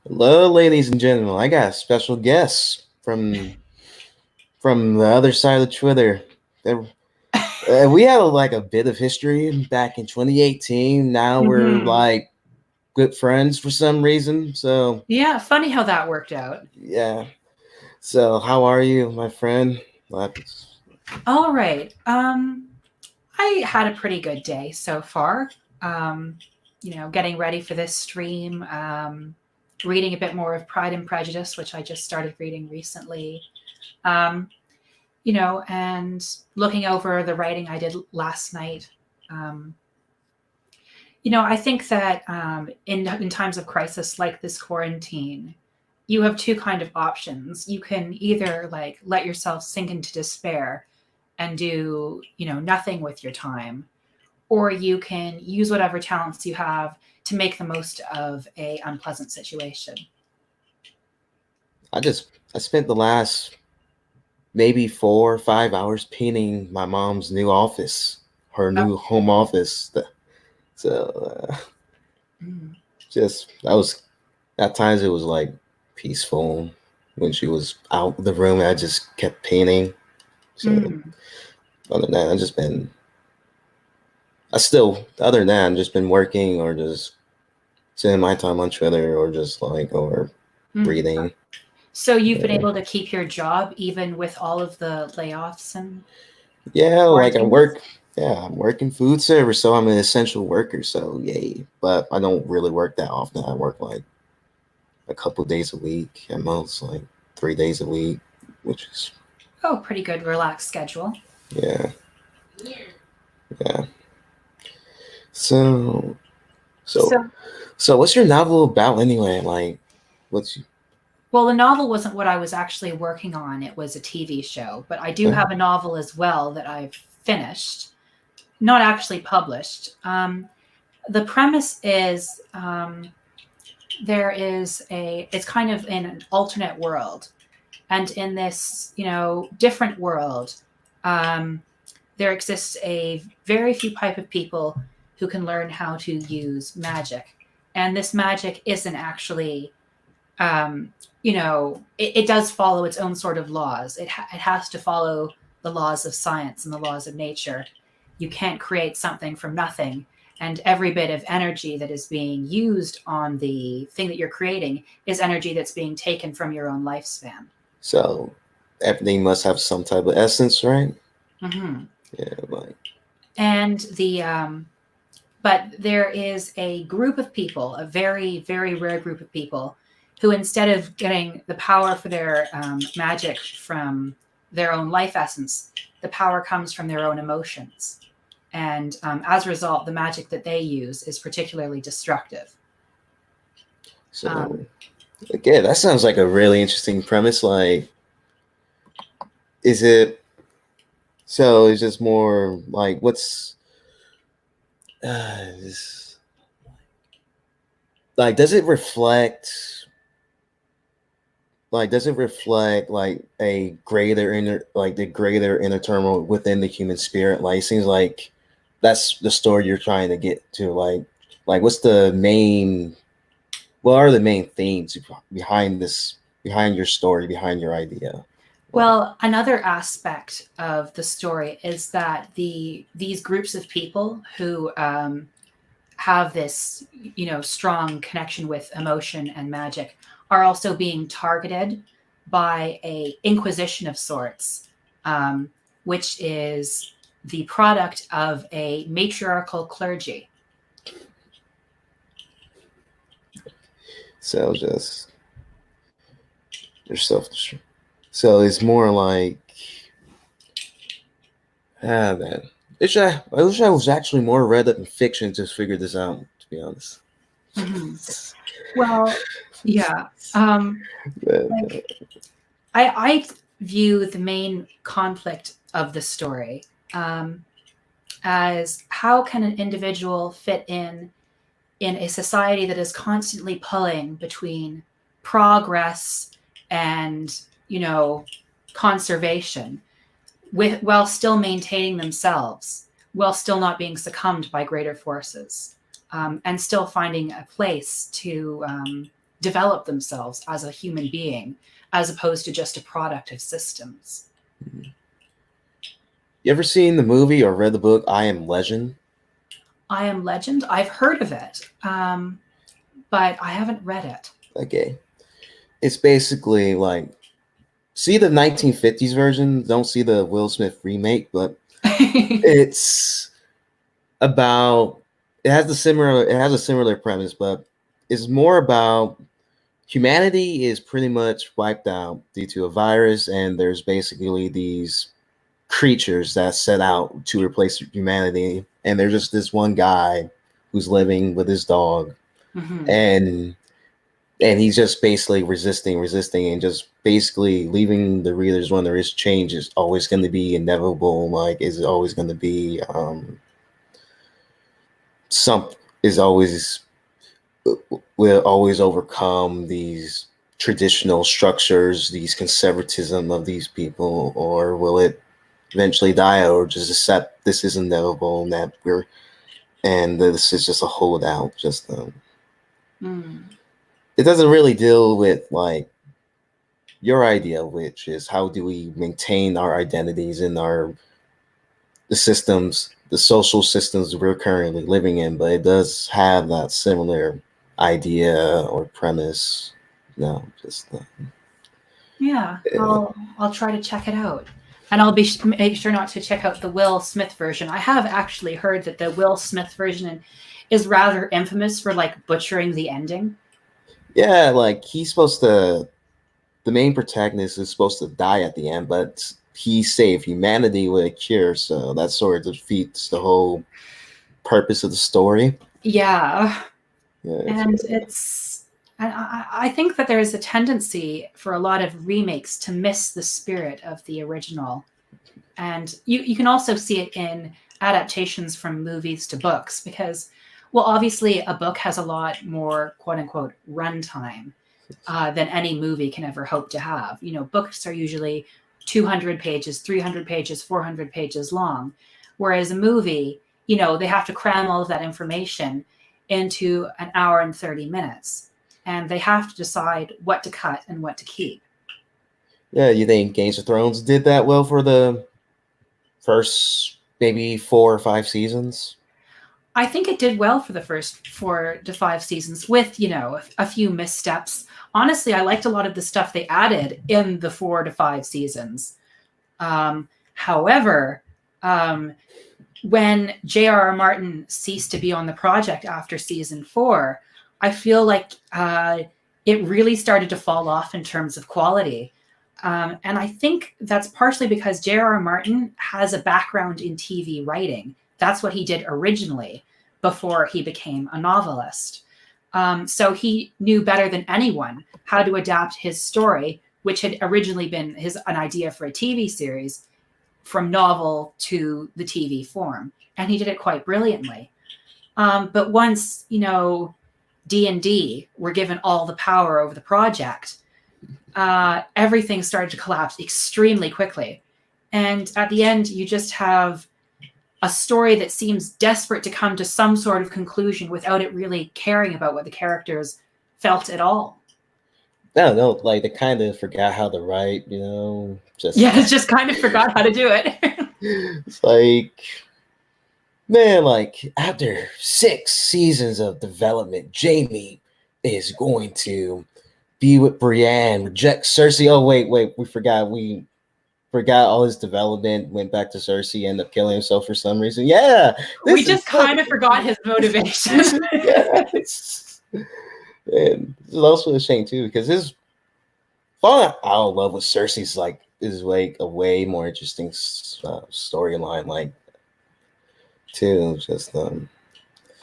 Hello, ladies and gentlemen. I got a special guest from the other side of Twitter. We had like a bit of history back in 2018. Now we're Hmm. like good friends for some reason. So Yeah, funny how that worked out. yeah. So how are you, my friend? All right. I had a pretty good day so far. Um, getting ready for this stream, reading a bit more of Pride and Prejudice, which I just started reading recently. Um, and looking over the writing I did last night. Um, I think that in times of crisis like this quarantine, you have two kind of options. You can either like let yourself sink into despair and do nothing with your time, or you can use whatever talents you have to make the most of a unpleasant situation. I just I spent the last maybe 4 or 5 hours painting my mom's new office, her Oh, new home office. So mm, just that was at times it was like peaceful when she was out of the room. I just kept painting. So mm. other than that, other than that, I've just been working or just spending my time on Twitter or just like or Mm. reading. So you've been Yeah, able to keep your job even with all of the layoffs and yeah, like I quarantines? work. Yeah, I'm working food service, so I'm an essential worker. So yay! But I don't really work that often. I work like a couple days a week at most, like 3 days a week, which is Oh, pretty good relaxed schedule. yeah, yeah. So So, so so what's your novel about anyway? Like, what's well, the novel wasn't what I was actually working on. It was a TV show, but I do uh, have a novel as well that I've finished, not actually published. The premise is it's kind of in an alternate world. And in this, different world, um, there exists a very few type of people who can learn how to use magic. And this magic isn't actually it does follow its own sort of laws. It has to follow the laws of science and the laws of nature. You can't create something from nothing. And every bit of energy that is being used on the thing that you're creating is energy that's being taken from your own lifespan. so everything must have some type of essence, right? Hmm. Yeah, like And but there is a group of people, a very, very rare group of people, who instead of getting the power for their magic from their own life essence, the power comes from their own emotions. And as a result, the magic that they use is particularly destructive. so. Um, Yeah, that sounds like a really interesting premise. Like, is it so? It's just more like what's is, like? Does it reflect like a greater inner like the greater inner turmoil within the human spirit? Like, it seems like that's the story you're trying to get to. Like what's the main? What are the main themes behind this? Behind your story? Behind your idea? Like, well, another aspect of the story is that these groups of people who have this strong connection with emotion and magic are also being targeted by a inquisition of sorts, um, which is the product of a matriarchal clergy. so just yourself. So it's more like, man. I wish I was actually more read up in fiction to figure this out, to be honest. Mhm. Well, yeah. um, like I view the main conflict of the story um, as how can an individual fit in a society that is constantly pulling between progress and conservation, while still maintaining themselves, while still not being succumbed by greater forces, and still finding a place to develop themselves as a human being as opposed to just a product of systems. You ever seen the movie or read the book I Am Legend? I Am Legend, I've heard of it, but I haven't read it. Okay. It's basically like, see the 1950s version, don't see the Will Smith remake, but it's about, it has a similar premise, but it's more about humanity is pretty much wiped out due to a virus, and there's basically these creatures that set out to replace humanity, and there's just this one guy who's living with his dog, Mm-hmm. and he's just basically resisting, and just basically leaving the readers when there is change is always going to be inevitable. Like, is always going to be some is always will always overcome these traditional structures, these conservatism of these people, or will it eventually die, or just accept this is inevitable and that we're and this is just a holdout? Just Mm. it doesn't really deal with like your idea, which is how do we maintain our identities in our the systems, the social systems we're currently living in, but it does have that similar idea or premise. No, just Yeah, yeah. I'll try to check it out, and I'll make sure not to check out the Will Smith version. I have actually heard that the Will Smith version is rather infamous for like butchering the ending. Yeah, like he's supposed to, the main protagonist is supposed to die at the end, but he saved humanity with a cure, so that sort of defeats the whole purpose of the story. Yeah, Yeah, and I think that there is a tendency for a lot of remakes to miss the spirit of the original. And you can also see it in adaptations from movies to books because, well, obviously, a book has a lot more quote unquote runtime than any movie can ever hope to have. You know, books are usually 200 pages, 300 pages, 400 pages long, whereas a movie, you know, they have to cram all of that information into an hour and 30 minutes. And they have to decide what to cut and what to keep. yeah. You think Games of Thrones did that well for the first maybe 4 or 5 seasons? I think it did well for the first 4 to 5 seasons with, you know, a few missteps. Honestly, I liked a lot of the stuff they added in the 4 to 5 seasons. However, when J.R.R. Martin ceased to be on the project after season 4, I feel like it really started to fall off in terms of quality. And I think that's partially because J.R.R. Martin has a background in TV writing. That's what he did originally before he became a novelist. So he knew better than anyone how to adapt his story, which had originally been an idea for a TV series, from novel to the TV form, and he did it quite brilliantly. But once, you know, D&D were given all the power over the project, everything started to collapse extremely quickly. And at the end, you just have a story that seems desperate to come to some sort of conclusion without it really caring about what the characters felt at all. I don't know, like they kind of forgot how to write, just Yeah, just kind of forgot how to do it. it's like, man, like after 6 seasons of development, Jamie is going to be with Brienne, reject Cersei. Oh wait, we forgot all his development, went back to Cersei, ended up killing himself for some reason. Yeah, We this just is like, kind of forgot his motivation. yeah, and this is also a shame too because his falling out of love with Cersei is like a way more interesting storyline, like too. Just And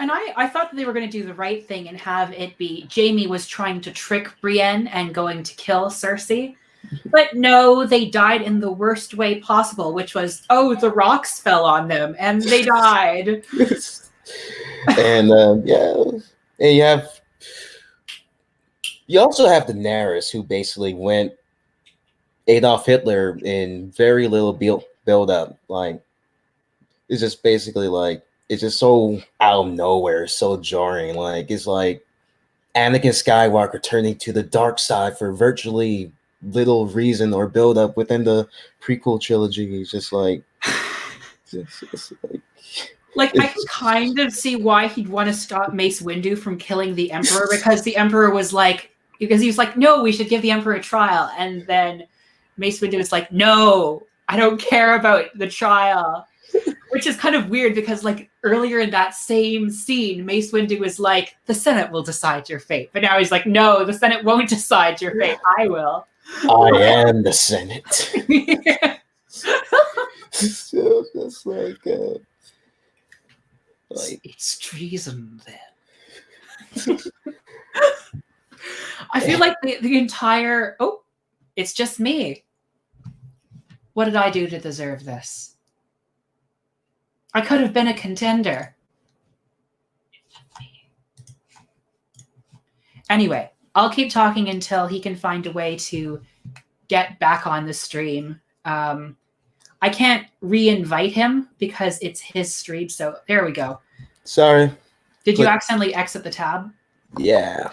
I thought that they were going to do the right thing and have it be Jamie was trying to trick Brienne and going to kill Cersei. But no, they died in the worst way possible, which was, oh, the rocks fell on them and they died. and yeah, and you also have Daenerys, who basically went Adolf Hitler in very little build up. Like it's just basically like it's just so out of nowhere, so jarring. Like it's like Anakin Skywalker turning to the dark side for virtually little reason or build up within the prequel trilogy. He's just like, it's like Like, I can it's kind of see why he'd want to stop Mace Windu from killing the Emperor, because the Emperor was like, because he was like, no, we should give the Emperor a trial. And then Mace Windu was like, no, I don't care about the trial. Which is kind of weird because, like, earlier in that same scene, Mace Windu was like, the Senate will decide your fate. But now he's like, no, the Senate won't decide your fate. I will. I am the Senate. So just like it's treason then. I feel like the entire, oh, it's just me. What did I do to deserve this? I could have been a contender. Anyway, I'll keep talking until he can find a way to get back on the stream. I can't re-invite him because it's his stream. So there we go. sorry. Did you accidentally exit the tab? Yeah.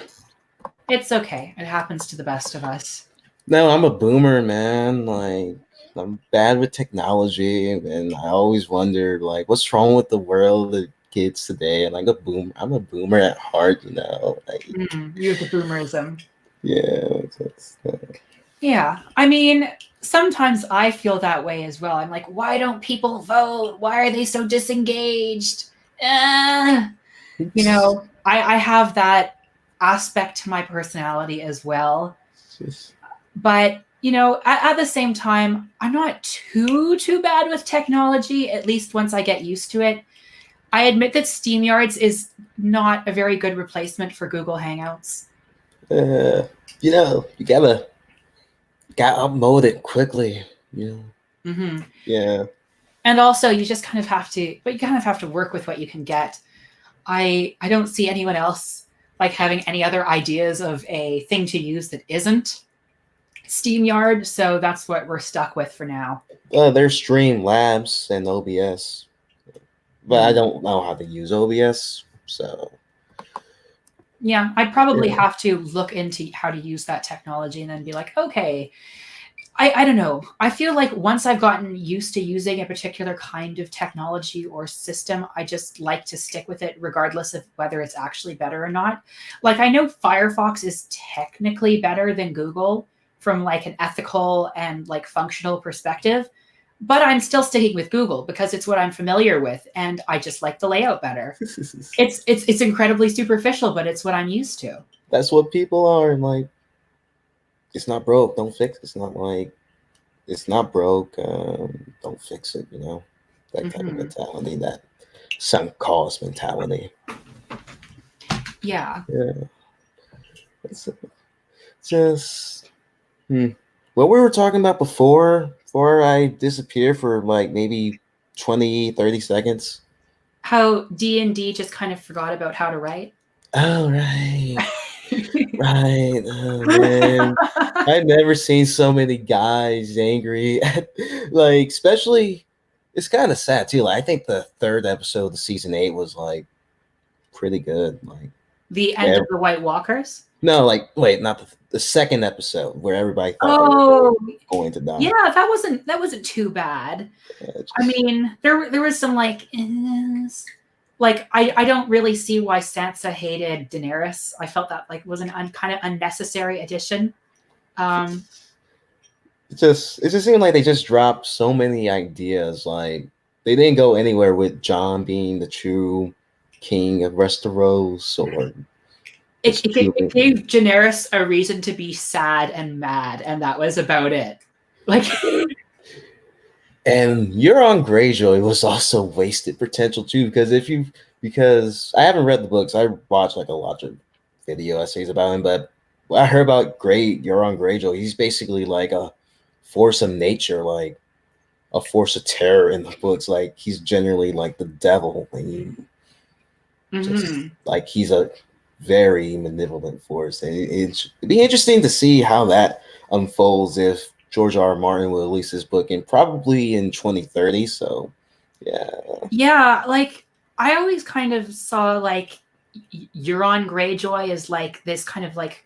It's okay. It happens to the best of us. No, I'm a boomer, man. Like, I'm bad with technology, and I always wonder, like, what's wrong with the world of kids today? And like a boom, I'm a boomer at heart, you know. Like, You have the boomerism. yeah, Yeah, I mean, sometimes I feel that way as well. I'm like, why don't people vote? Why are they so disengaged? You know, I have that aspect to my personality as well. But, you know, at the same time, I'm not too bad with technology, at least once I get used to it. I admit that SteamYards is not a very good replacement for Google Hangouts. you know, you gotta upload it quickly, you know. Mm-hmm. Yeah. And also, you just kind of have to, but you kind of have to work with what you can get. I don't see anyone else like having any other ideas of a thing to use that isn't SteamYard, so that's what we're stuck with for now. There's Streamlabs and OBS, but I don't know how to use OBS, so yeah, I'd probably have to look into how to use that technology and then be like, okay, I don't know. I feel like once I've gotten used to using a particular kind of technology or system, I just like to stick with it regardless of whether it's actually better or not. Like, I know Firefox is technically better than Google from like an ethical and like functional perspective, but I'm still sticking with Google because it's what I'm familiar with and I just like the layout better. It's incredibly superficial, but it's what I'm used to. That's what people are, and like, it's not broke, don't fix it. It's not like, it's not broke, don't fix it, you know, that kind of mentality, that sunk cost mentality. Yeah. It's just what we were talking about before I disappear for like maybe 20-30 seconds. How D&D just kind of forgot about how to write. Oh, right. Right. Oh, man. I've never seen so many guys angry at, like, especially, it's kind of sad too. Like, I think the third episode of season 8 was like pretty good. Like, the end of the White Walkers? No, like, wait, not the second episode where everybody thought they were going to die. Yeah, that wasn't too bad. I mean, there was some like I don't really see why Sansa hated Daenerys. I felt that like was an kind of unnecessary addition. It just seemed like they just dropped so many ideas. Like, they didn't go anywhere with Jon being the true king of Westeros, or it gave Daenerys a reason to be sad and mad, and that was about it. Like, and Euron Greyjoy was also wasted potential too, because I haven't read the books. I watched like a lot of video essays about him, but what I heard about Euron Greyjoy, he's basically like a force of nature, like a force of terror in the books. Like, he's generally like the devil, and just like he's a very malevolent force. And it'd be interesting to see how that unfolds if George R. R. Martin will release his book probably in 2030. So, yeah. Yeah, like, I always kind of saw like Euron Greyjoy is like this kind of like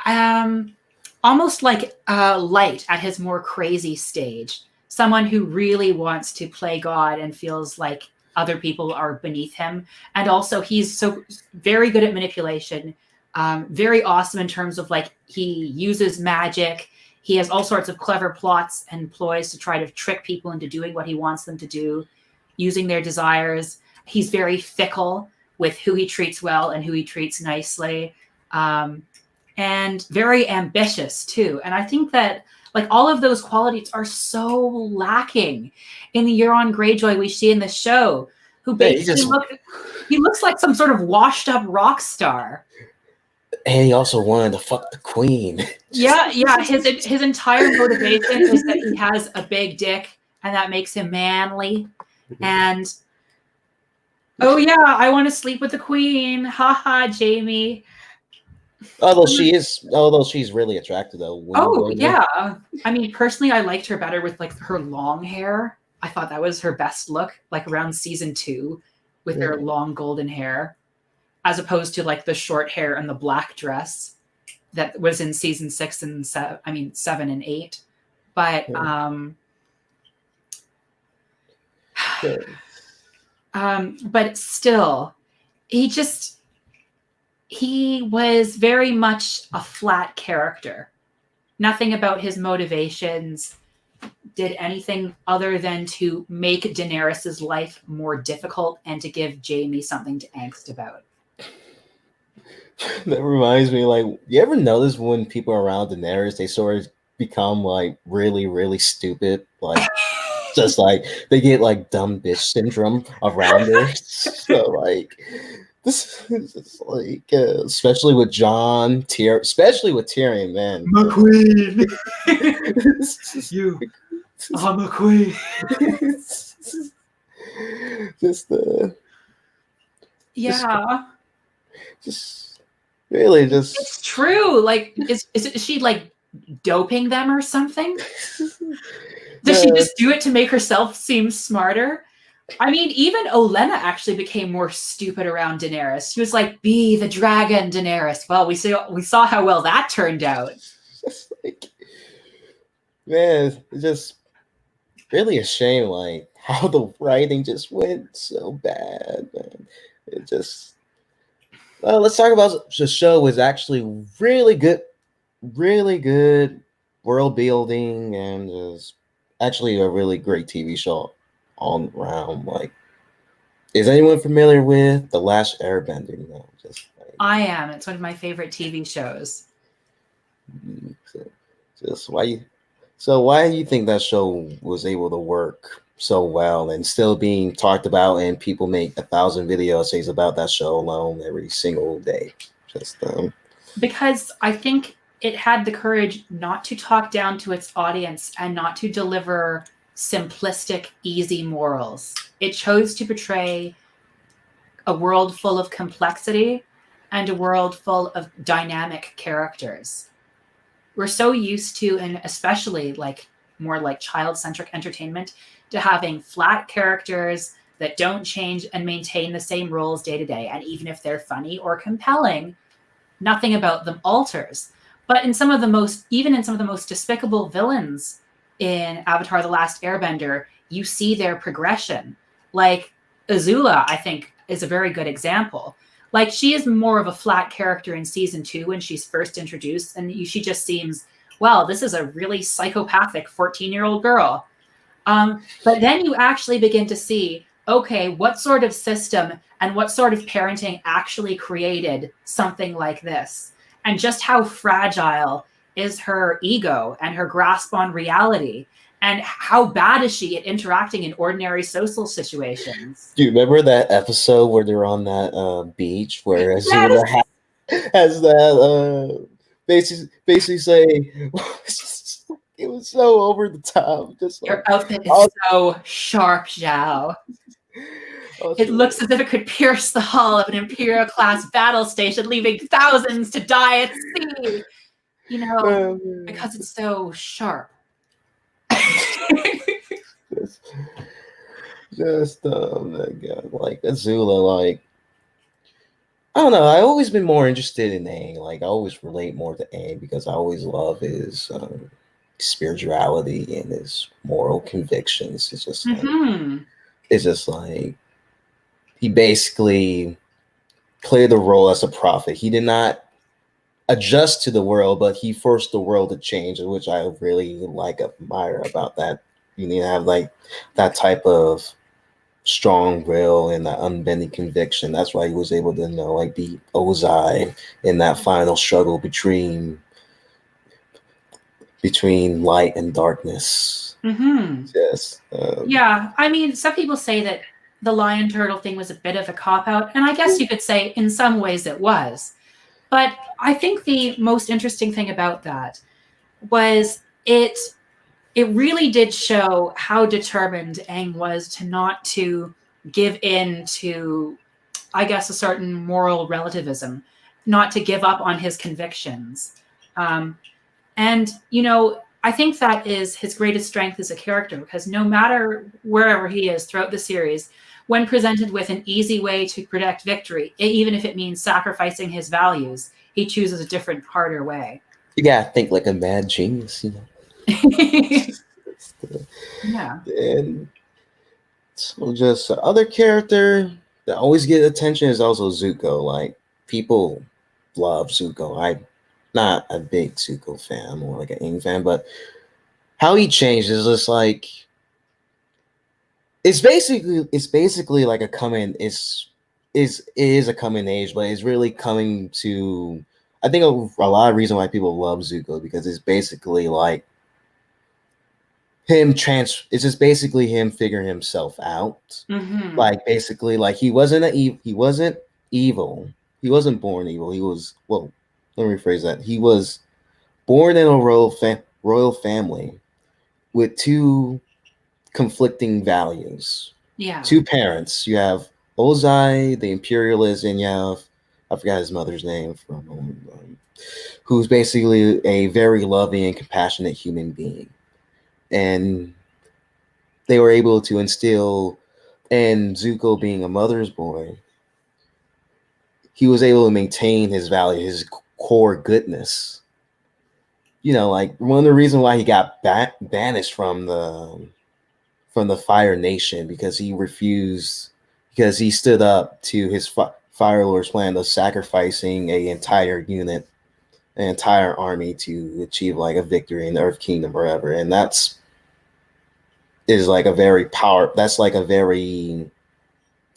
um almost like Light at his more crazy stage. Someone who really wants to play God and feels like other people are beneath him. And also, he's so very good at manipulation, very awesome in terms of like he uses magic. He has all sorts of clever plots and ploys to try to trick people into doing what he wants them to do, using their desires. He's very fickle with who he treats well and who he treats nicely. Um, and very ambitious too. And I think that like all of those qualities are so lacking in the Euron Greyjoy we see in the show, who Yeah, he basically just he looks like some sort of washed up rock star. and he also wanted to fuck the queen. Yeah, yeah. His entire motivation is that he has a big dick and that makes him manly. And oh yeah, I want to sleep with the queen. Haha, Jamie. Although she's really attractive though. When you Oh go there, yeah. I mean, personally, I liked her better with like her long hair. I thought that was her best look, like around season 2, with yeah. her long golden hair, as opposed to like the short hair and the black dress that was in season 6 and 7 and 8. But Yeah. but still, he was very much a flat character. Nothing about his motivations did anything other than to make Daenerys's life more difficult and to give Jaime something to angst about. That reminds me, like, you ever notice when people around Daenerys, they sort of become like really, really stupid, like just like they get like dumb bitch syndrome around her. So like this is like, especially with especially with Tyrion, man. McQueen, you are McQueen. Just Yeah, just really it's true. Like, is she like doping them or something? Does she just do it to make herself seem smarter? I mean, even Olenna actually became more stupid around Daenerys. She was like, "Be the dragon, Daenerys." Well, we saw how well that turned out. just like, man, it's just really a shame, like how the writing just went so bad, man. It just let's talk about the show was actually really good world building, and is actually a really great TV show all around. Like, is anyone familiar with The Last Airbender? You know, just like, I am. It's one of my favorite TV shows. just why you so why do you think that show was able to work so well and still being talked about, and people make 1,000 video essays about that show alone every single day? Just Because I think it had the courage not to talk down to its audience and not to deliver simplistic, easy morals. It chose to portray a world full of complexity and a world full of dynamic characters. We're so used to, and especially like more like child-centric entertainment, to having flat characters that don't change and maintain the same roles day to day. And even if they're funny or compelling, nothing about them alters. But in some of the most despicable villains in Avatar: The Last Airbender, you see their progression. Like Azula, I think, is a very good example. Like, she is more of a flat character in season 2 when she's first introduced, and she just seems, well, this is a really psychopathic 14-year-old girl. But then you actually begin to see, okay, what sort of system and what sort of parenting actually created something like this, and just how fragile is her ego and her grasp on reality, and how bad is she at interacting in ordinary social situations. do you remember that episode where they're on that beach where Yes, Azula has that basically saying it was so over the top, just your like outfit is all, so sharp, Zhao. It also, looks as if it could pierce the hull of an Imperial class battle station, leaving thousands to die at sea. You know, because it's so sharp. just that guy, like Azula, like I don't know. I always been more interested in Aang. Like I always relate more to Aang because I always love his spirituality and his moral convictions. Hmm. It's just like he basically played the role as a prophet. He did not adjust to the world, but he forced the world to change, which I really like admire about that. You need to have like that type of strong will and that unbending conviction. That's why he was able to like be Ozai in that final struggle between light and darkness. Hmm. Yes. Yeah, I mean, some people say that the lion turtle thing was a bit of a cop out, and I guess you could say in some ways it was. But I think the most interesting thing about that was it really did show how determined Aang was to not to give in to, I guess, a certain moral relativism, not to give up on his convictions. And, I think that is his greatest strength as a character because no matter wherever he is throughout the series, when presented with an easy way to protect victory, even if it means sacrificing his values, he chooses a different, harder way. You gotta think like a mad genius, you know. Yeah. And so just other character that always get attention is also Zuko. Like people love Zuko. I'm not a big Zuko fan, I'm more like an Ing fan, but how he changed is just like it's basically like a coming it is a coming age, but it's really coming to I think a lot of reason why people love Zuko because it's basically like it's just basically him figuring himself out. Hmm. Like basically like he wasn't evil. He wasn't born evil. He was well, let me rephrase that. He was born in a royal family with two conflicting values. Yeah. Two parents. You have Ozai, the imperialist, and you have I forgot his mother's name from who's basically a very loving and compassionate human being. And they were able to instill, and Zuko being a mother's boy, he was able to maintain his value, his core goodness. Like one of the reasons why he got banished from the Fire Nation because he refused, because he stood up to his Fire Lord's plan of sacrificing a entire unit, an entire army to achieve like a victory in the Earth Kingdom or whatever, and like a very power. That's like a very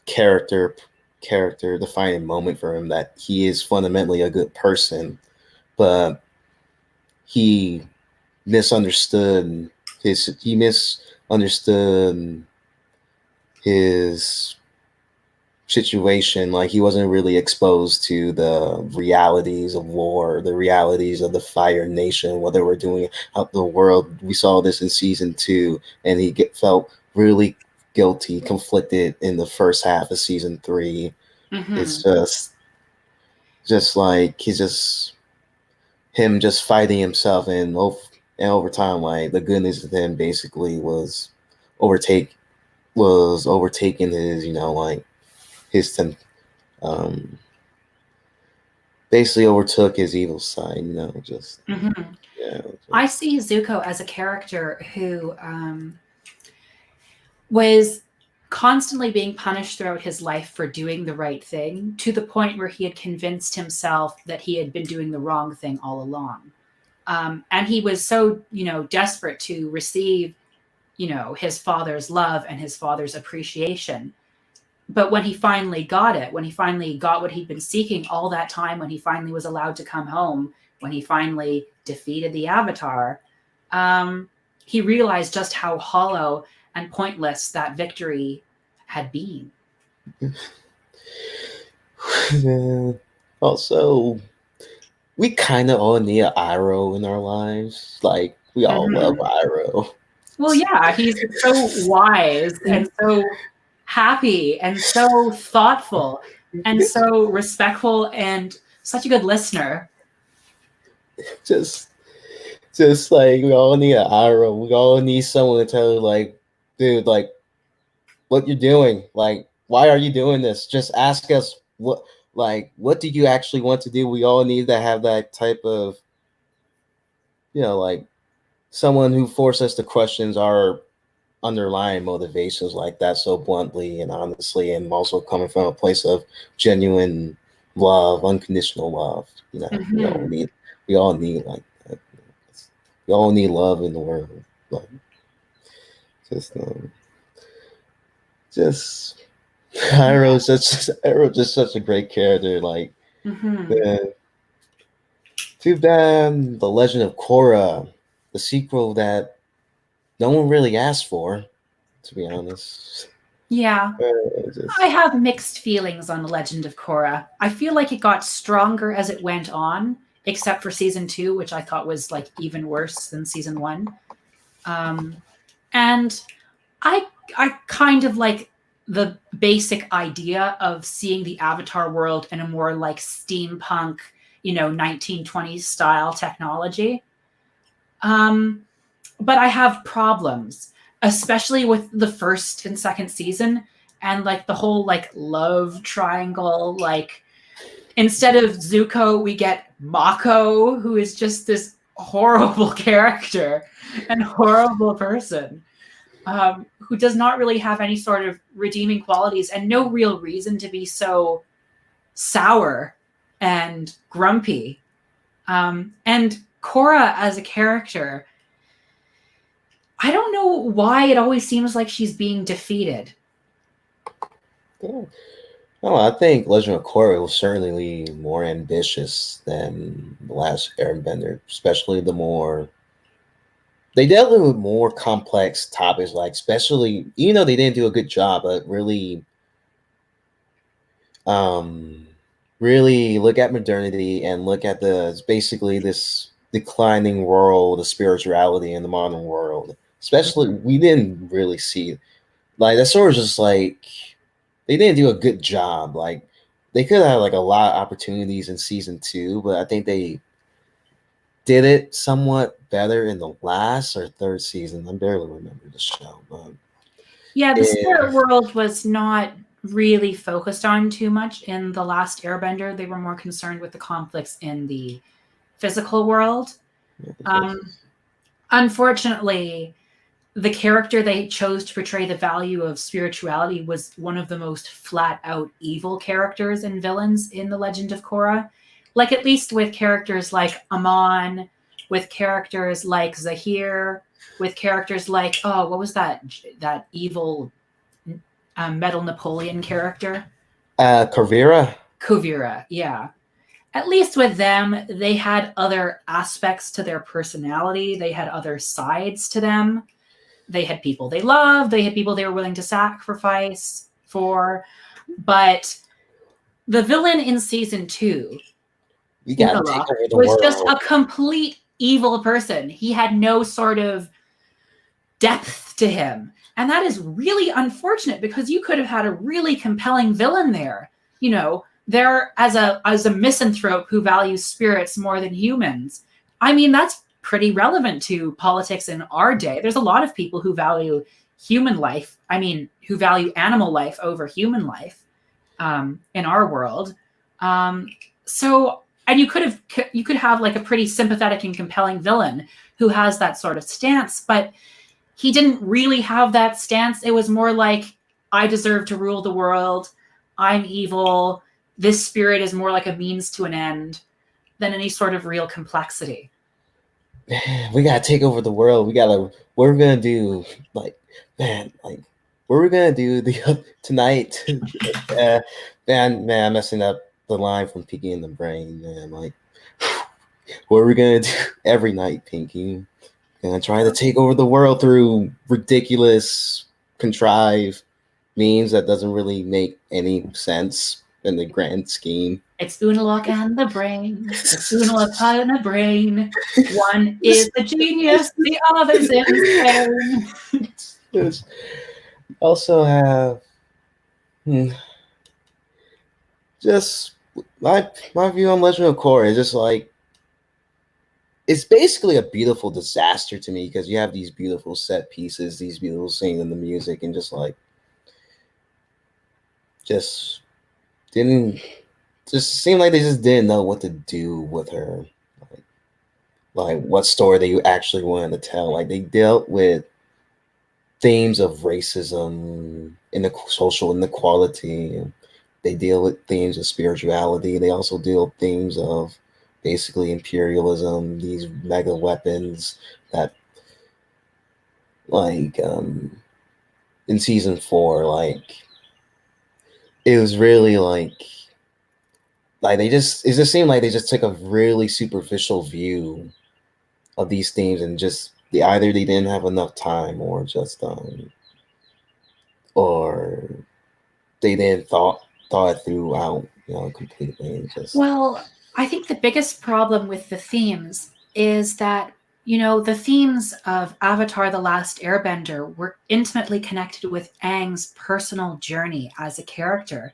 character character defining moment for him that he is fundamentally a good person, but he misunderstood he misunderstood his situation. Like he wasn't really exposed to the realities of war, the realities of the Fire Nation, what they were doing out the world. We saw this in season 2, and felt really guilty, conflicted in the first half of season 3. It's Hmm. just like he's just him just fighting himself, and over time, like the goodness of him basically overtake overtaking his like his um basically overtook his evil side, just Hmm. yeah. I see Zuko as a character who was constantly being punished throughout his life for doing the right thing to the point where he had convinced himself that he had been doing the wrong thing all along. And he was so, desperate to receive, his father's love and his father's appreciation. But when he finally got it, when he finally got what he'd been seeking all that time, when he finally was allowed to come home, when he finally defeated the Avatar, um, he realized just how hollow and pointless that victory had been. Yeah. Also, we kind of all need an Iroh in our lives. Like we all love Mhm. Iroh. Well, yeah, he's so wise and so happy and so thoughtful and so respectful and such a good listener. just just like we all need an Iroh. We all need someone to tell you, like, dude, like what you're doing. Like, why are you doing this? Just ask us like, what do you actually want to do? We all need to have that type of, like someone who forces us to question our underlying motivations like that so bluntly and honestly, and also coming from a place of genuine love, unconditional love. We all Hmm. need, we all need like that. We all need love in the world. Like, just, just Iroh's just such a great character. Like, Hmm. man, too bad the Legend of Korra, the sequel that no one really asked for, to be honest. Yeah. I Just have mixed feelings on Legend of Korra. I feel like it got stronger as it went on, except for season two, which I thought was like even worse than season one. Um, and I kind of like the basic idea of seeing the Avatar world in a more like steampunk, 1920s style technology. Um, but I have problems, especially with the first and second season and like the whole like love triangle. Like instead of Zuko, we get Mako, who is just this horrible character and horrible person, who does not really have any sort of redeeming qualities and no real reason to be so sour and grumpy. And Korra as a character, I don't know why it always seems like she's being defeated. yeah. Oh, I think Legend of Korra was certainly more ambitious than the last Airbender, especially the more they dealt with more complex topics, like especially even though they didn't do a good job, but um really look at modernity and look at the basically this declining world of spirituality in the modern world. Especially Mhm. we didn't really see like that sort of just like they didn't do a good job. Like they could have like a lot of opportunities in season two, but I think they did it somewhat better in the last or third season. I barely remember the show, but Yeah, the yeah, spirit world was not really focused on too much in the last Airbender. They were more concerned with the conflicts in the physical world. Um, Unfortunately, the character they chose to portray the value of spirituality was one of the most flat out evil characters and villains in The Legend of Korra. Like, at least with characters like Amon, with characters like Zahir, with characters like, oh, what was that evil Metal Napoleon character? Kavira. Kuvira, yeah. At least with them, they had other aspects to their personality, they had other sides to them. They had people they loved, they had people they were willing to sacrifice for. But the villain in season two, We gotta take Unala, over the was just world. a complete evil person. He had no sort of depth to him. And that is really unfortunate because you could have had a really compelling villain there. There as a misanthrope who values spirits more than humans. I mean, that's pretty relevant to politics in our day. There's a lot of people who value human life. I mean, who value animal life over human life, in our world. Um, so, and you could have like a pretty sympathetic and compelling villain who has that sort of stance, but he didn't really have that stance. It was more like, I deserve to rule the world. I'm evil. This spirit is more like a means to an end than any sort of real complexity. We gotta take over the world. We gotta. What we're gonna do? Like, man, like, what we're gonna do the tonight? uh, man, I'm messing up the line from Pinky in the Brain. Man, like, what are we gonna do every night, Pinky? Gonna try to take over the world through ridiculous, contrived means that doesn't really make any sense in the grand scheme. It's Unalaq and the brain. It's Unalaq and the brain. One is a genius, the other's insane. Just also have hmm, just my view on Legend of Korra is just like it's basically a beautiful disaster to me because you have these beautiful set pieces, these beautiful scenes in the music, and just like just didn't. just seemed like they just didn't know what to do with her. Like, like what story they actually wanted to tell. Like they dealt with themes of racism, in the social inequality. They deal with themes of spirituality. They also deal with themes of basically imperialism, these mega weapons that like in season 4, like it was really like they just it just seemed like they just took a really superficial view of these themes and just either they didn't have enough time or they didn't thought it through out, completely. Just Well, I think the biggest problem with the themes is that, the themes of Avatar The Last Airbender were intimately connected with Aang's personal journey as a character.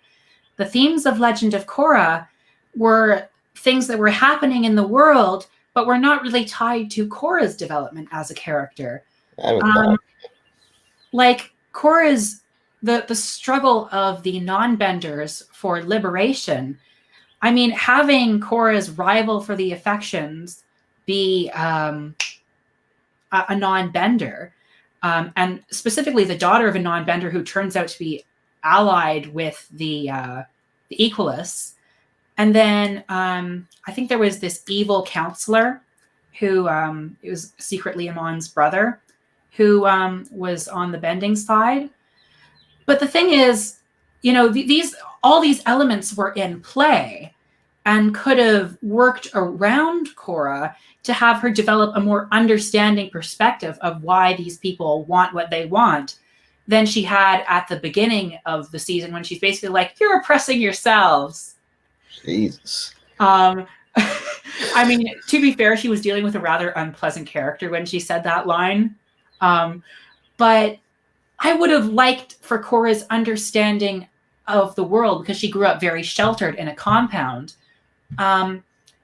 The themes of Legend of Korra were things that were happening in the world, but were not really tied to Korra's development as a character. I haven't Um, thought. like Korra's the struggle of the non-benders for liberation. I mean, having Korra's rival for the affections be a non-bender, and specifically the daughter of a non-bender who turns out to be allied with the Equalists. And then I think there was this evil counselor who it was secretly Amon's brother, who was on the bending side. But the thing is, these all these elements were in play and could have worked around Korra to have her develop a more understanding perspective of why these people want what they want than she had at the beginning of the season when she's basically like, you're oppressing yourselves. Jesus. I mean, to be fair, she was dealing with a rather unpleasant character when she said that line. But I would have liked for Korra's understanding of the world, because she grew up very sheltered in a compound,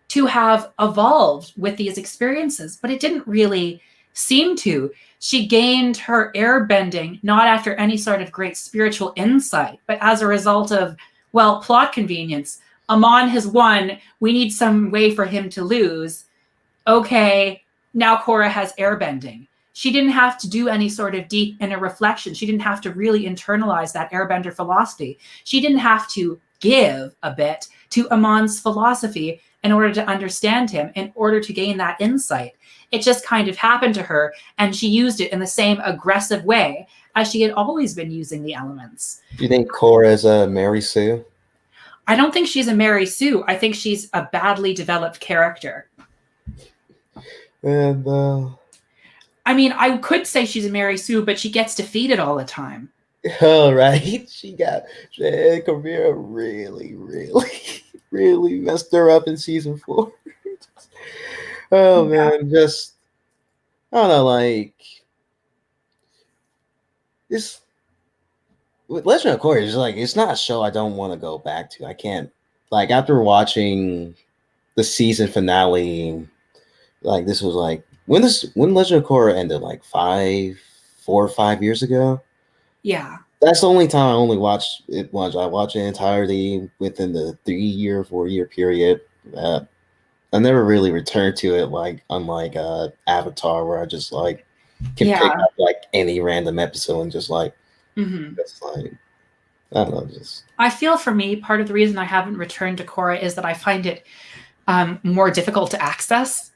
to have evolved with these experiences, but it didn't really seem to. She gained her airbending not after any sort of great spiritual insight, but as a result of, well, plot convenience. Amon has won. We need some way for him to lose. Okay, now Korra has airbending. She didn't have to do any sort of deep inner reflection. She didn't have to really internalize that airbender philosophy. She didn't have to give a bit to Amon's philosophy in order to understand him, in order to gain that insight. It just kind of happened to her, and she used it in the same aggressive way as she had always been using the elements. Do you think Korra is a Mary Sue? I don't think she's a Mary Sue. I think she's a badly developed character. And I mean, I could say she's a Mary Sue, but she gets defeated all the time. all right, she career really, really messed her up in season 4. Oh man, just I don't know, like this with Legend of Korra is like it's not a show I don't want to go back to. I can't like after watching the season finale, like this was like when Legend of Korra ended, like 4 or 5 years ago. Yeah. That's the only time I only watched it once. I watched it entirely within the 3 year, 4 year period. I never really returned to it, like unlike Avatar, where I just like can pick up like any random episode and just like just like I don't know, just. I feel for me, part of the reason I haven't returned to Korra is that I find it more difficult to access.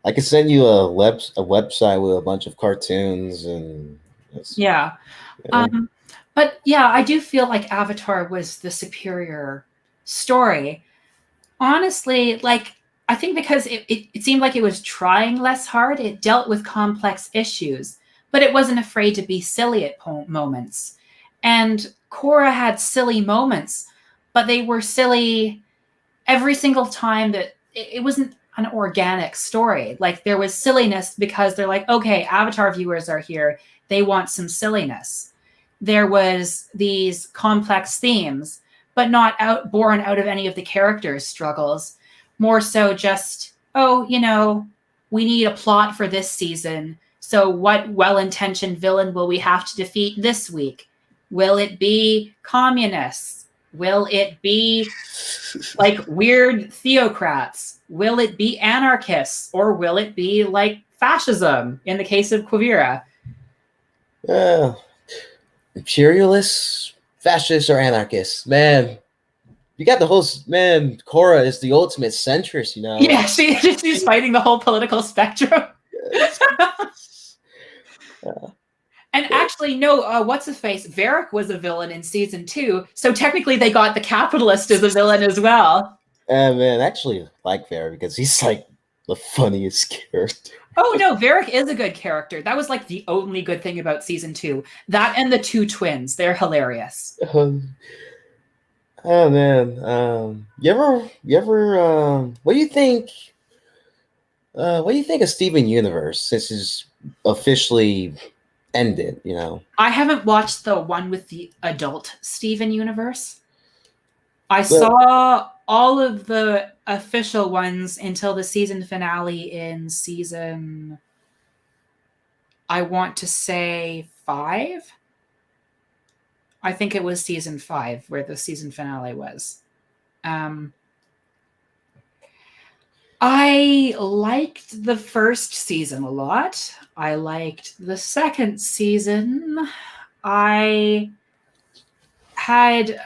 I can send you a website with a bunch of cartoons and yeah. But yeah, I do feel like Avatar was the superior story. Honestly, like I think because it seemed like it was trying less hard, it dealt with complex issues, but it wasn't afraid to be silly at moments. And Korra had silly moments, but they were silly every single time. That it wasn't an organic story. Like there was silliness because they're like, okay, Avatar viewers are here. They want some silliness. There was these complex themes, but not born out of any of the characters' struggles. More so just, we need a plot for this season. So what well-intentioned villain will we have to defeat this week? Will it be communists? Will it be like weird theocrats? Will it be anarchists? Or will it be like fascism in the case of Quivira? Uh, Imperialists, fascists, or anarchists? Man, you got the whole man. Korra is the ultimate centrist, you know. Yeah, she's fighting the whole political spectrum. And actually, no, what's his face? Varric was a villain in season 2, so technically they got the capitalist as a villain as well. Man, actually, like Vera because he's like the funniest character. Oh no, Varric is a good character. That was like the only good thing about season 2. That and the 2 twins—they're hilarious. Oh man, what do you think? What do you think of Steven Universe since it's officially ended? You know, I haven't watched the one with the adult Steven Universe. I but saw all of the official ones until the season finale in season, I want to say 5. I think it was season 5 where the season finale was. I liked the first season a lot. I liked the second season. I had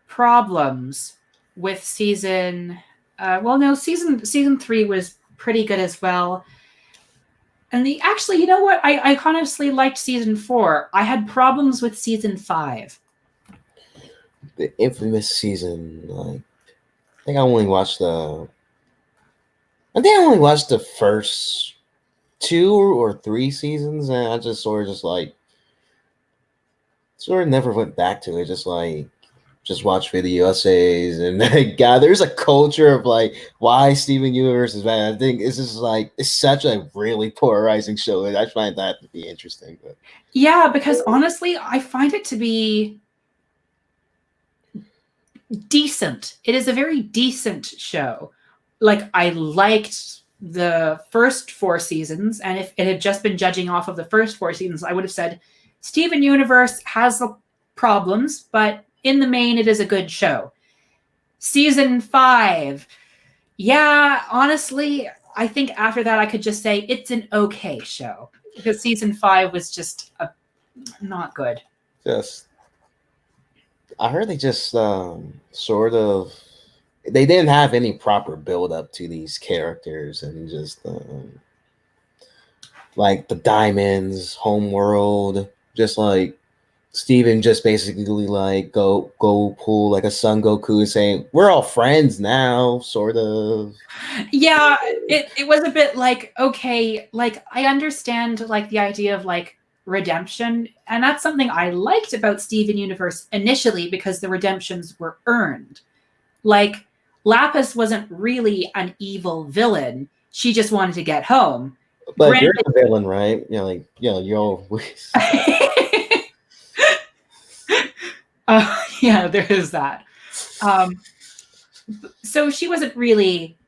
problems with season. Season 3 was pretty good as well. And actually, you know what? I honestly liked season 4. I had problems with season 5. the infamous season, like I think I only watched the. I think I only watched the first 2 or 3 seasons, and I just sort of never went back to it. Just watch video essays and like, God, there's a culture of like why Steven Universe is bad. I think it's just like it's such a really polarizing show, and I find that to be interesting. But Yeah, because honestly, I find it to be decent. It is a very decent show. Like, I liked the first 4 seasons, and if it had just been judging off of the first 4 seasons, I would have said Steven Universe has problems, but in the main, it is a good show. Season 5, yeah, honestly, I think after that, I could just say it's an okay show because season 5 was just not good. just I heard they just sort of they didn't have any proper build up to these characters and just like the diamonds, homeworld, just like Steven just basically like go pull like a Son Goku saying we're all friends now, sort of. Yeah, it was a bit like, okay, like I understand like the idea of like redemption, and that's something I liked about Steven Universe initially because the redemptions were earned. Like, Lapis wasn't really an evil villain. She just wanted to get home. But you're Granted, the villain, right? You know, like you're always. yeah, there is that. So she wasn't really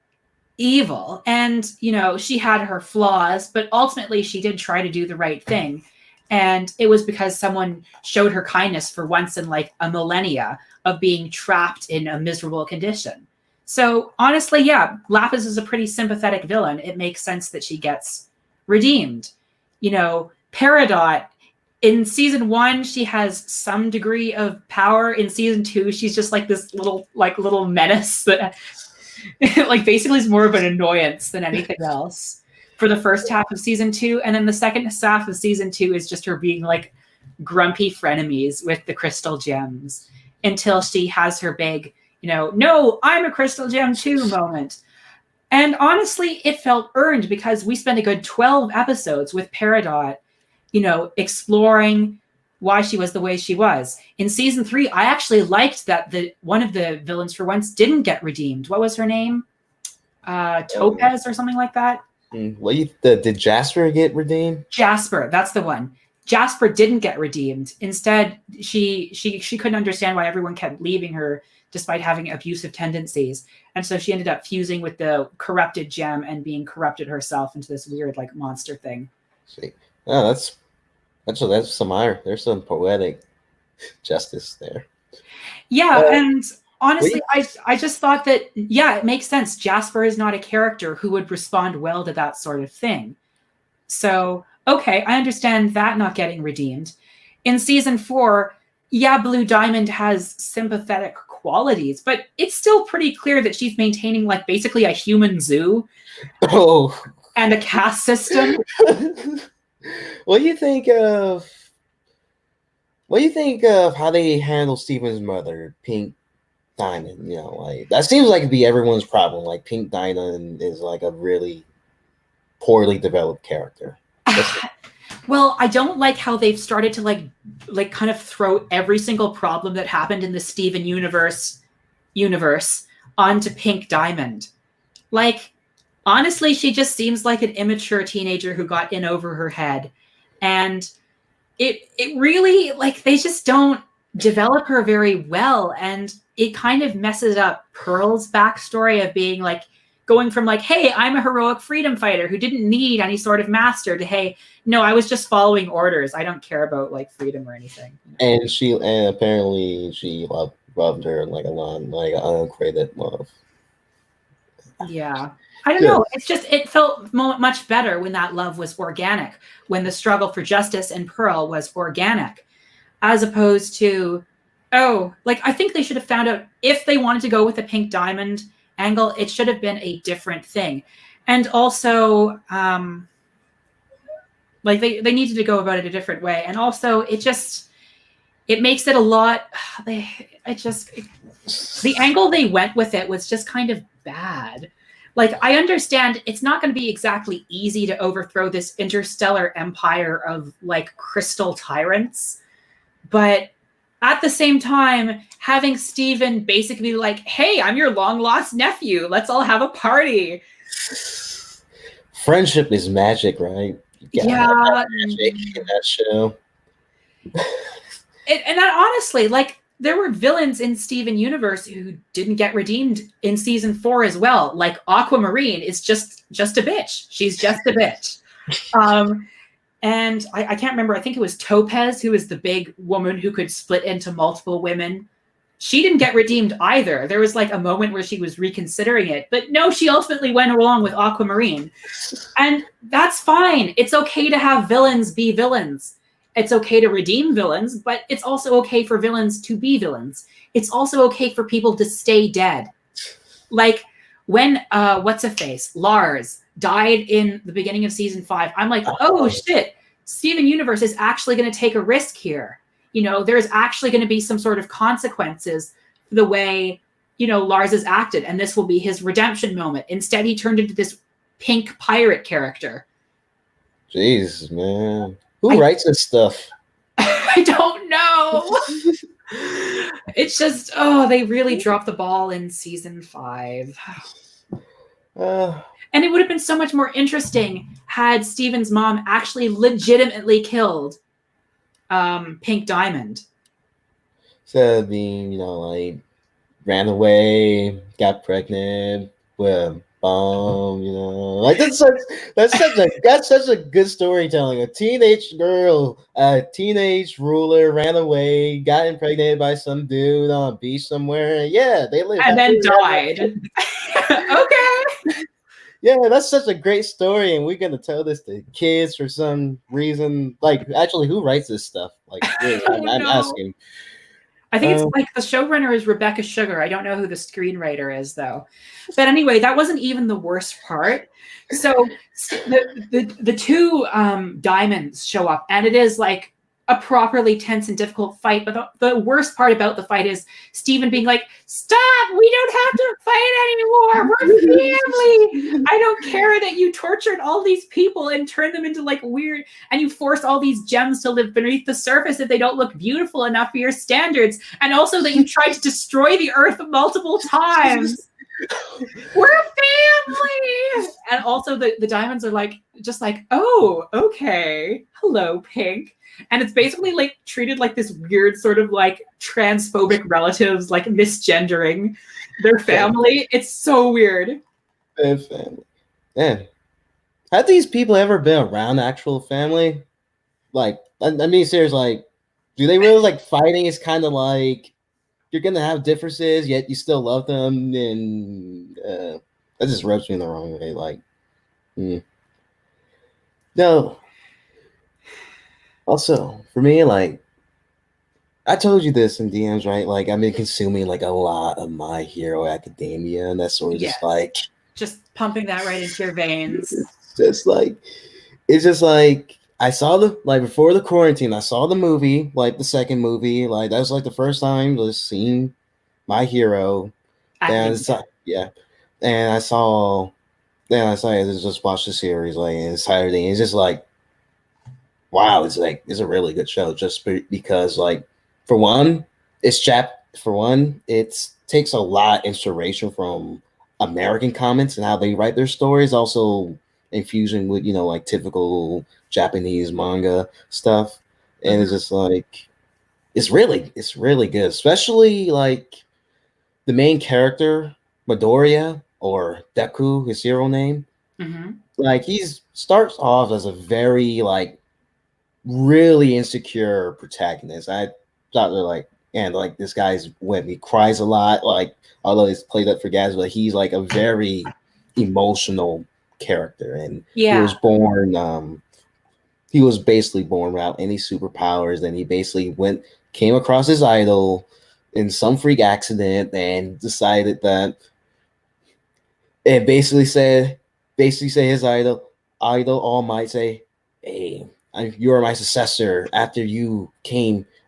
evil, and she had her flaws, but ultimately she did try to do the right thing, and it was because someone showed her kindness for once in like a millennia of being trapped in a miserable condition. So honestly, yeah, Lapis is a pretty sympathetic villain. It makes sense that she gets redeemed. Peridot, in season 1 she has some degree of power. In season 2 she's just like this little menace that like basically is more of an annoyance than anything else for the first half of season 2, and then the second half of season 2 is just her being like grumpy frenemies with the crystal gems until she has her big no, I'm a crystal gem too moment. And honestly, it felt earned because we spent a good 12 episodes with Peridot exploring why she was the way she was. In season 3, I actually liked that one of the villains for once didn't get redeemed. What was her name? Topaz or something like that? Did Jasper get redeemed? Jasper, that's the one. Jasper didn't get redeemed. Instead, she couldn't understand why everyone kept leaving her despite having abusive tendencies. And so she ended up fusing with the corrupted gem and being corrupted herself into this weird like monster thing. See. Oh, That's some iron. There's some poetic justice there. Yeah, Uh, and honestly, we I just thought that yeah, it makes sense. Jasper is not a character who would respond well to that sort of thing. So, okay, I understand that not getting redeemed. In season 4, yeah, Blue Diamond has sympathetic qualities, but it's still pretty clear that she's maintaining like basically a human zoo oh, and a caste system. what do you think of what do you think of how they handle Steven's mother, Pink Diamond? You know, like that seems like to be everyone's problem. Like Pink Diamond is like a really poorly developed character. What's Well, I don't like how they've started to like kind of throw every single problem that happened in the Steven universe onto Pink Diamond. Like honestly, she just seems like an immature teenager who got in over her head. And it really like they just don't develop her very well, and it kind of messes up Pearl's backstory of being like going from like, hey, I'm a heroic freedom fighter who didn't need any sort of master to, hey, no, I was just following orders, I don't care about like freedom or anything. and apparently she loved her like a lot, like uncreated love. Yeah, I don't know, Just it's just it felt much better when that love was organic, when the struggle for justice in Pearl was organic, as opposed to, oh, like I think they should have found out if they wanted to go with a Pink Diamond angle, it should have been a different thing. And also, like they needed to go about it a different way. And also, it makes it a lot. The angle they went with it was just kind of bad. Like I understand it's not going to be exactly easy to overthrow this interstellar empire of like crystal tyrants, but at the same time, having Steven basically like, hey, I'm your long lost nephew. Let's all have a party. friendship is magic, right? You gotta have that Yeah. magic in that show. And that honestly, like, there were villains in Steven Universe who didn't get redeemed in season 4 as well. Like Aquamarine is just a bitch. She's just a bitch. And I can't remember. I think it was Topaz, who was the big woman who could split into multiple women. She didn't get redeemed either. There was like a moment where she was reconsidering it, but no, she ultimately went along with Aquamarine. And that's fine. It's okay to have villains be villains. It's okay to redeem villains, but it's also okay for villains to be villains. It's also okay for people to stay dead. Like when what's a face? Lars died in the beginning of season 5. I'm like, oh shit, Steven Universe is actually going to take a risk here. You know, there's actually going to be some sort of consequences for the way, you know, Lars has acted, and this will be his redemption moment. Instead, he turned into this pink pirate character. Jesus, man. Who I writes this stuff? I don't know. It's just, oh, they really dropped the ball in season 5. Uh, And it would have been so much more interesting had Steven's mom actually legitimately killed Pink Diamond. so being, like ran away, got pregnant with a bomb, like that's such a good storytelling. A teenage girl, a teenage ruler ran away, got impregnated by some dude on a beach somewhere. Yeah, they live And happily then ever. died. Okay. Yeah, that's such a great story, and we're gonna tell this to kids for some reason. Like, actually, who writes this stuff? Like, really, Oh I'm no. asking. I think it's like the showrunner is Rebecca Sugar. I don't know who the screenwriter is though. But anyway, that wasn't even the worst part. So the two diamonds show up, and it is like a properly tense and difficult fight. But the worst part about the fight is Steven being like, "Stop! We don't have to fight anymore. We're family. I don't care that you tortured all these people and turned them into like weird, and you force all these gems to live beneath the surface if they don't look beautiful enough for your standards, and also that you tried to destroy the earth multiple times. We're a family." And also the diamonds are like, just like, oh, okay. Hello, Pink. And it's basically like treated like this weird sort of like transphobic relatives, like misgendering their family. It's so weird. Family. Man, have these people ever been around actual family? like I mean, seriously, like, do they really like fighting? Is kind of like you're gonna have differences, yet you still love them, and that just rubs me in the wrong way. Like, mm. No. Also, for me, like I told you this in DMs, right? Like I've been consuming like a lot of My Hero Academia, and that's sort of just Yes. like Just pumping that right into your veins. it's just like it's just like I saw the like before the quarantine, I saw the movie, like the second movie, like that was like the first time just seeing My Hero. Then it's Academia. yeah, and I just watched the series like and Saturday. And it's just like wow, it's a really good show just because like for one, for one, it takes a lot of inspiration from American comics and how they write their stories, also infusing with like typical Japanese manga stuff, and it's Mm-hmm. just like it's really good, especially like the main character Midoriya or Deku, his hero name. Mm-hmm. Like he's starts off as a very like really insecure protagonist. I thought they're like, and like this guy's when he cries a lot, like although he's played up for guys, but he's like a very emotional character, and Yeah. he was basically born without any superpowers, and he basically came across his idol in some freak accident and decided that and basically say his idol All Might say, "Hey, you are my successor. After you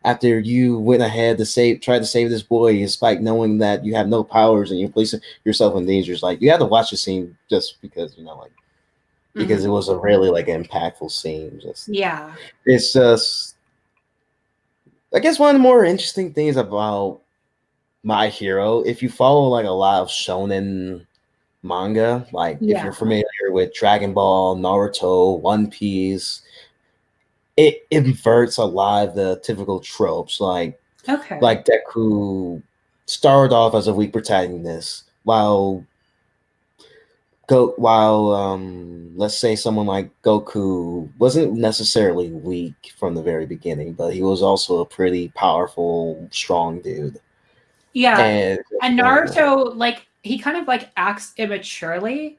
went ahead to tried to save this boy, despite knowing that you have no powers and you're placing yourself in danger." It's like you have to watch the scene just because like because Mm-hmm. it was a really like impactful scene. Just Yeah. it's just I guess one of the more interesting things about My Hero, if you follow like a lot of shonen manga. Like if Yeah. you're familiar with Dragon Ball, Naruto, One Piece, it inverts a lot of the typical tropes. Okay. Like Deku started off as a weak protagonist, while let's say someone like Goku wasn't necessarily weak from the very beginning, but he was also a pretty powerful, strong dude. Yeah. And And uh, Naruto, like, he kind of like acts immaturely.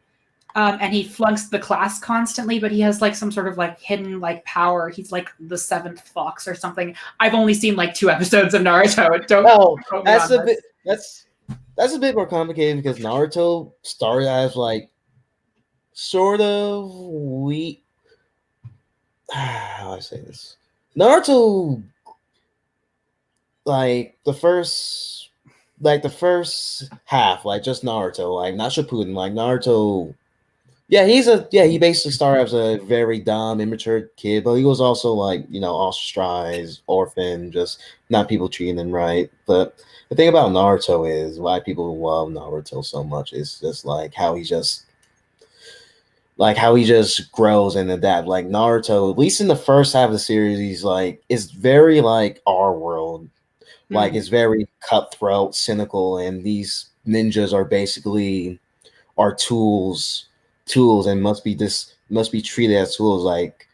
And he flunks the class constantly, but he has like some sort of like hidden like power. He's like the seventh fox or something. I've only seen like 2 episodes of Naruto. Don't oh, quote me on this. that's a bit more complicated because Naruto started as like sort of we how do I say this? Naruto like the first half, like just Naruto, like not Shippuden, like Naruto. Yeah, he basically started as a very dumb, immature kid, but he was also like, ostracized, orphan, just not people treating him right. But the thing about Naruto is why people love Naruto so much is just like how he just grows and adapts. Like Naruto, at least in the first half of the series, he's like it's very like our world. Like Mm. it's very cutthroat, cynical, and these ninjas are basically are tools, and must be treated as tools. Like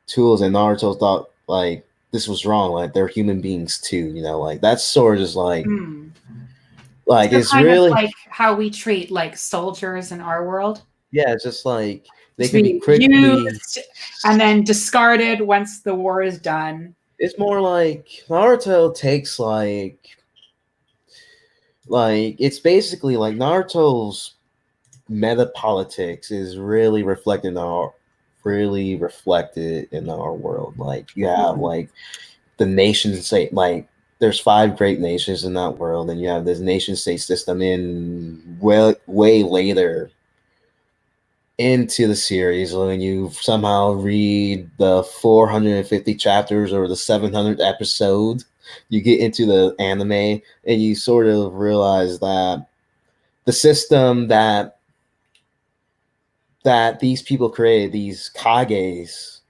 tools, and Naruto thought like this was wrong. Like they're human beings too. Like that's sort of just Mm. like So it's kind of really like how we treat like soldiers in our world yeah. It's just like they to could be be quickly. used and then discarded once the war is done. It's more like Naruto takes like it's basically like Naruto's meta politics is really reflected in our world. Like you have Mm. like the nation state like there's five great nations in that world, and you have this nation state system in way later into the series when you somehow read the 450 chapters or the 700th episode, you get into the anime and you sort of realize that the system that these people created, these kages,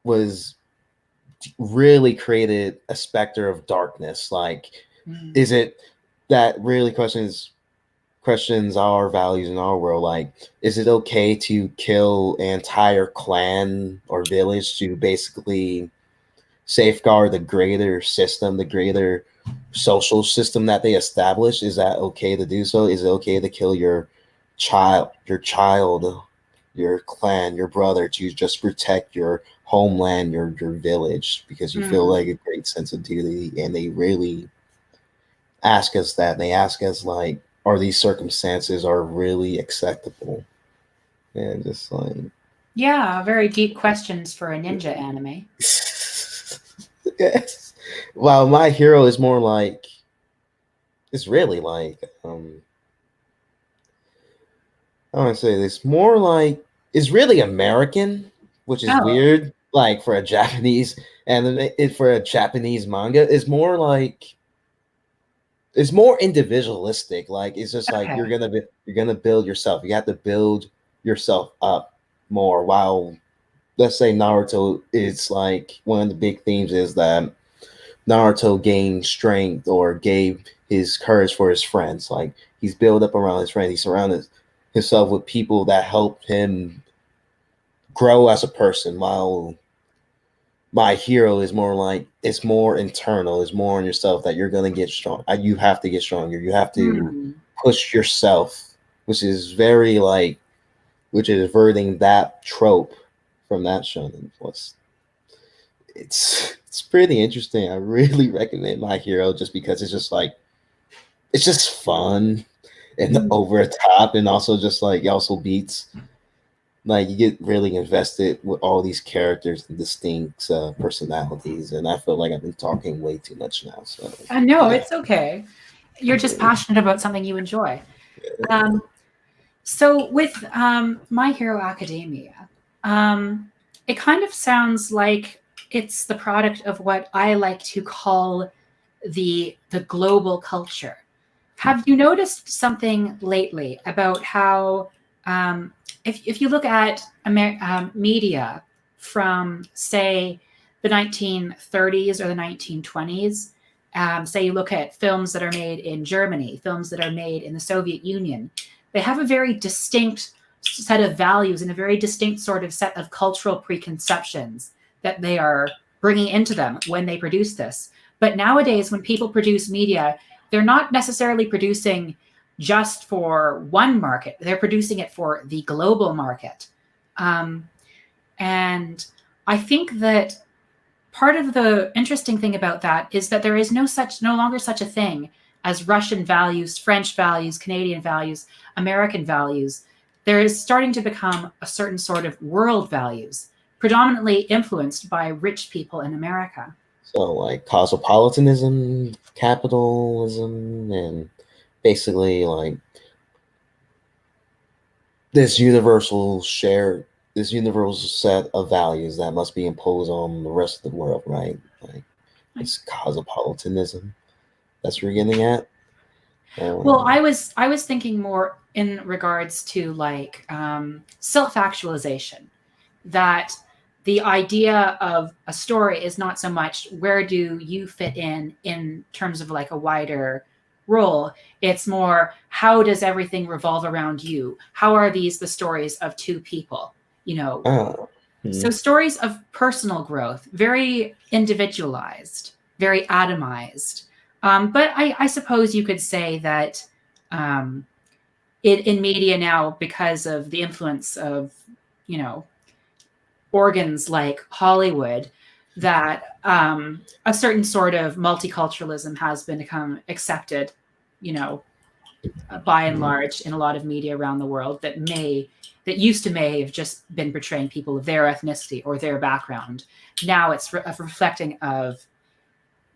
was really created a specter of darkness. Like, Mm. is it that really question is questions our values in our world. Like, is it okay to kill an entire clan or village to basically safeguard the greater system, the greater social system that they establish? Is that okay to do so? Is it okay to kill your child, your clan, your brother to just protect your homeland, your village, because you feel Mm. like a great sense of duty? And they really ask us that. They ask us like, are these circumstances are really acceptable? And just like, Yeah, very deep questions for a ninja anime. yes. While my hero is more like, it's really like, I want to say this, more like, it's really American, which is Oh, weird. Like for a Japanese anime, for a Japanese manga, is more like, it's more individualistic. Like it's just like okay. you're gonna build yourself. You have to build yourself up more. While let's say Naruto, it's like one of the big themes is that Naruto gained strength or gave his courage for his friends. Like he's built up around his friends. He surrounded himself with people that helped him grow as a person. While my hero is more like, it's more internal. It's more on yourself that you're gonna get strong. You have to get stronger. You have to Hmm. push yourself, which is very like, which is averting that trope from that shonen. Plus, it's pretty interesting. I really recommend My Hero just because it's just like, it's just fun and Mm. over the top, and also just like it also beats, like you get really invested with all these characters and distinct personalities. And I feel like I've been talking way too much now. So No, yeah, it's okay. You're just yeah. passionate about something you enjoy. Um, so with My Hero Academia, um, it kind of sounds like it's the product of what I like to call the global culture. Have you noticed something lately about how, if you look at media from, say, the 1930s or the 1920s, say you look at films that are made in Germany, films that are made in the Soviet Union, they have a very distinct set of values and a very distinct sort of set of cultural preconceptions that they are bringing into them when they produce this. But nowadays, when people produce media, they're not necessarily producing just for one market, they're producing it for the global market. Um, and I think that part of the interesting thing about that is that there is no longer such a thing as Russian values, French values, Canadian values, American values. There is starting to become a certain sort of world values, predominantly influenced by rich people in America. So like cosmopolitanism, capitalism, and basically like this universal share, this universal set of values that must be imposed on the rest of the world, right? Like it's cosmopolitanism. That's what you're getting at. Well, Um, I was thinking more in regards to like self actualization. That the idea of a story is not so much where do you fit in terms of like a wider role. It's more how does everything revolve around you? How are these the stories of two people? You know, uh, so hmm. stories of personal growth, very individualized, very atomized. But I suppose you could say that um, in media now, because of the influence of, you know, organs like Hollywood, that a certain sort of multiculturalism has been become accepted, you know, by and large in a lot of media around the world that used to may have just been portraying people of their ethnicity or their background. Now it's reflecting of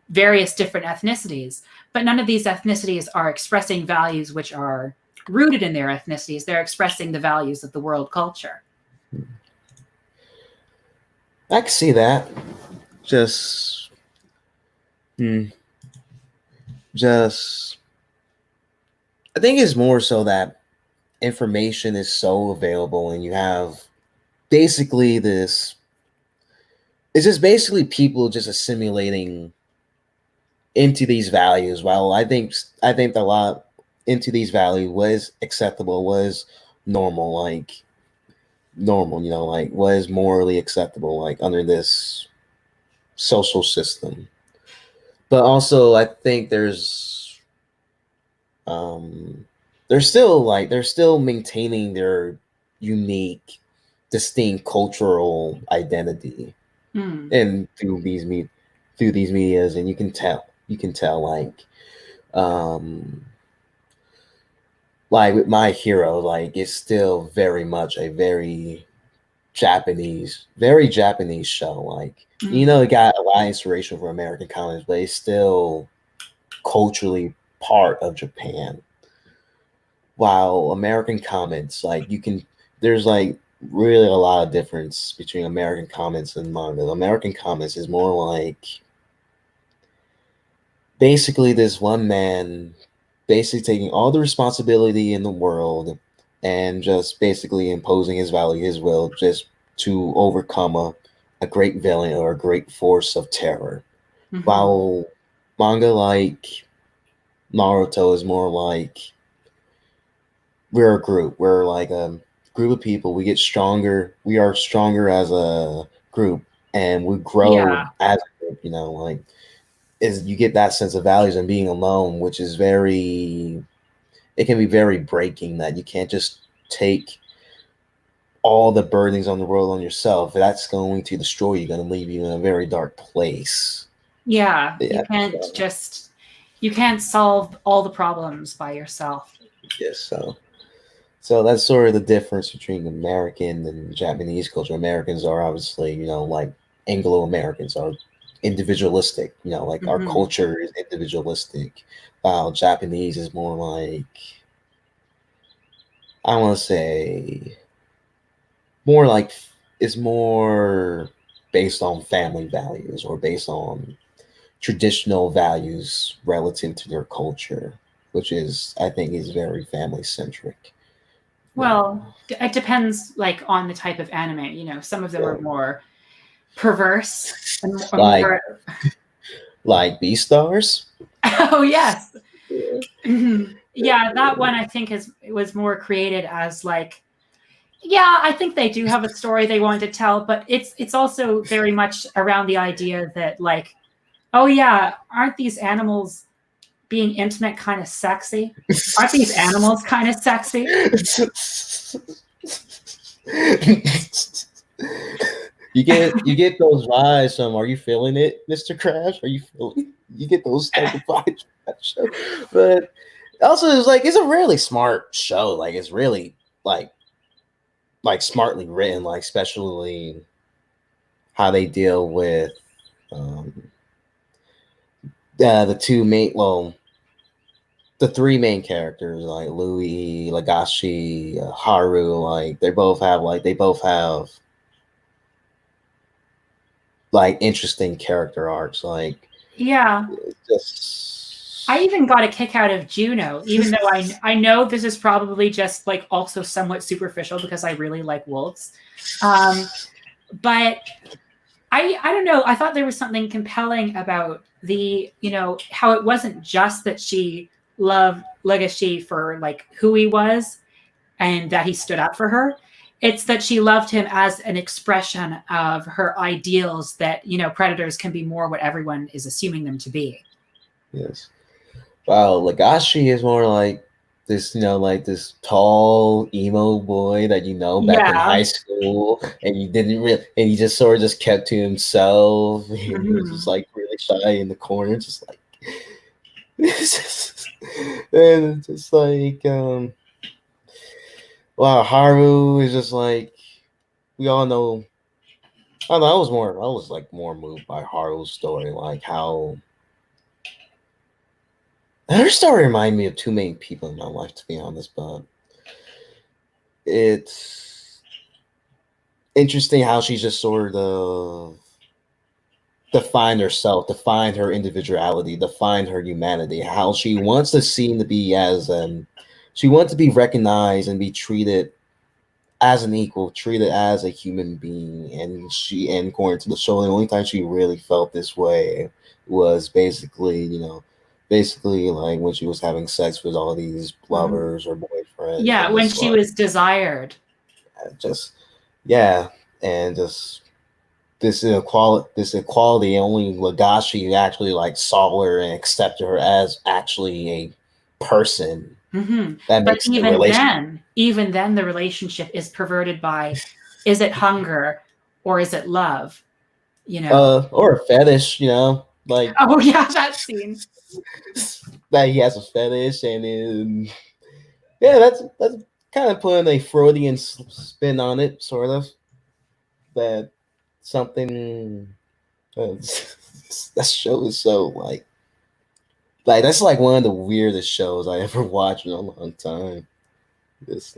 various different ethnicities, but none of these ethnicities are expressing values which are rooted in their ethnicities. They're expressing the values of the world culture. I can see that. Just, hmm, just, I think it's more so that information is so available, and you have basically this. It's just basically people just assimilating into these values. While I think a lot into these values, what is acceptable, what is normal, like normal, like what is morally acceptable, like under this social system. But also, I think um, they're still maintaining their unique, distinct cultural identity, Mm. and through these medias, and you can tell um, like with My Hero, like it's still very much a very Japanese show. Like Mm. it got a lot of inspiration from American comics, but it's still culturally part of Japan. While American comics, like there's like really a lot of difference between American comics and manga. American comics is more like basically this one man basically taking all the responsibility in the world and just basically imposing his value, his will, just to overcome a great villain or a great force of terror. Hmm. While manga like Naruto is more like we're a group. We're like a group of people. We get stronger. We are stronger as a group, and we grow Yeah. as a group. Like is you get that sense of values and being alone, which is very. It can be very breaking that you can't just take all the burdens on the world on yourself. That's going to destroy you. Going to leave you in a very dark place. Yeah. Yeah. You can't solve all the problems by yourself. Yes. So that's sort of the difference between American and Japanese culture. Americans are obviously, like Anglo Americans are individualistic, like our Hmm. culture is individualistic, while Japanese is more like, I want to say, more like, is more based on family values or based on traditional values relative to their culture, which is, I think, is very family centric. Yeah. Well, it depends like on the type of anime. Some of them are So, more perverse and like more. Beastars. Oh yes. Yeah. Mhm. Yeah, that one I think is was more created as like, yeah, I think they do have a story they want to tell, but it's also very much around the idea that like, oh yeah, aren't these animals being intimate kind of sexy? Aren't these animals kind of sexy? You get those vibes from Are You Feeling It, Mr. Crash? Are you feeling you get those type of vibes from that show. But also it's like it's a really smart show. Like it's really like smartly written, like especially how they deal with um the two main the three main characters like Louis, Lagashi, Haru, like they both have like interesting character arcs. Like Yeah. I just even got a kick out of Juno, even though I know this is probably just like also somewhat superficial because I really like wolves. Um, but I don't know. I thought there was something compelling about the how it wasn't just that she loved Legacy for like who he was and that he stood up for her. It's that she loved him as an expression of her ideals that predators can be more what everyone is assuming them to be. yes. Wow, Lagashi is more like this, like this tall emo boy that back in Yeah. high school, and you didn't really, and he just sort of just kept to himself. And he was just Mm-hmm. like really shy in the corner, just like, and just like, wow, Haru is just like we all know. I don't know. I was like more moved by Haru's story, like how her story reminded me of two main people in my life, to be honest, but it's interesting how she just sort of defined herself, defined her individuality, defined her humanity, how she wants to seem to be she wants to be recognized and be treated as an equal, treated as a human being. And according to the show, the only time she really felt this way was basically, basically like when she was having sex with all these Mhm. lovers or boyfriends, Yeah, and when just she like was desired. just yeah, and just this equality only Legoshi actually like saw her and accepted her as actually a person Hmm. that But makes the relationship even then, the relationship is perverted by, is it hunger or is it love? You know. or a fetish, like Oh yeah, that scene. that he has a fetish, and then yeah, that's kind of putting a Freudian spin on it, sort of that something that show is so like that's like one of the weirdest shows I ever watched in a long time. This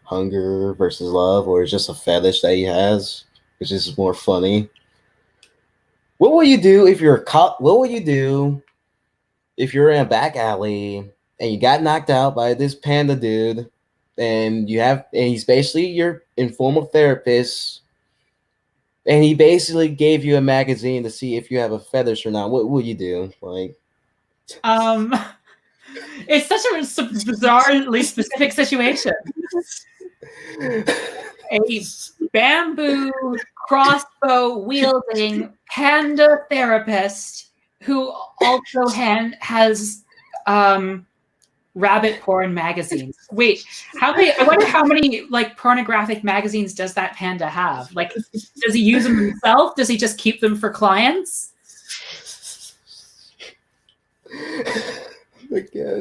hunger versus love, or it's just a fetish that he has, which is more funny. What will you do if you're a cop? What would you do if you're in a back alley and you got knocked out by this panda dude, and he's basically your informal therapist, and he basically gave you a magazine to see if you have a fetish or not? What would you do? Like, Um, it's such a bizarrely specific situation. A bamboo crossbow wielding panda therapist who also has um, rabbit porn magazines. Wait, how many? I wonder how many like pornographic magazines does that panda have? Like, does he use them himself? Does he just keep them for clients? like, yeah,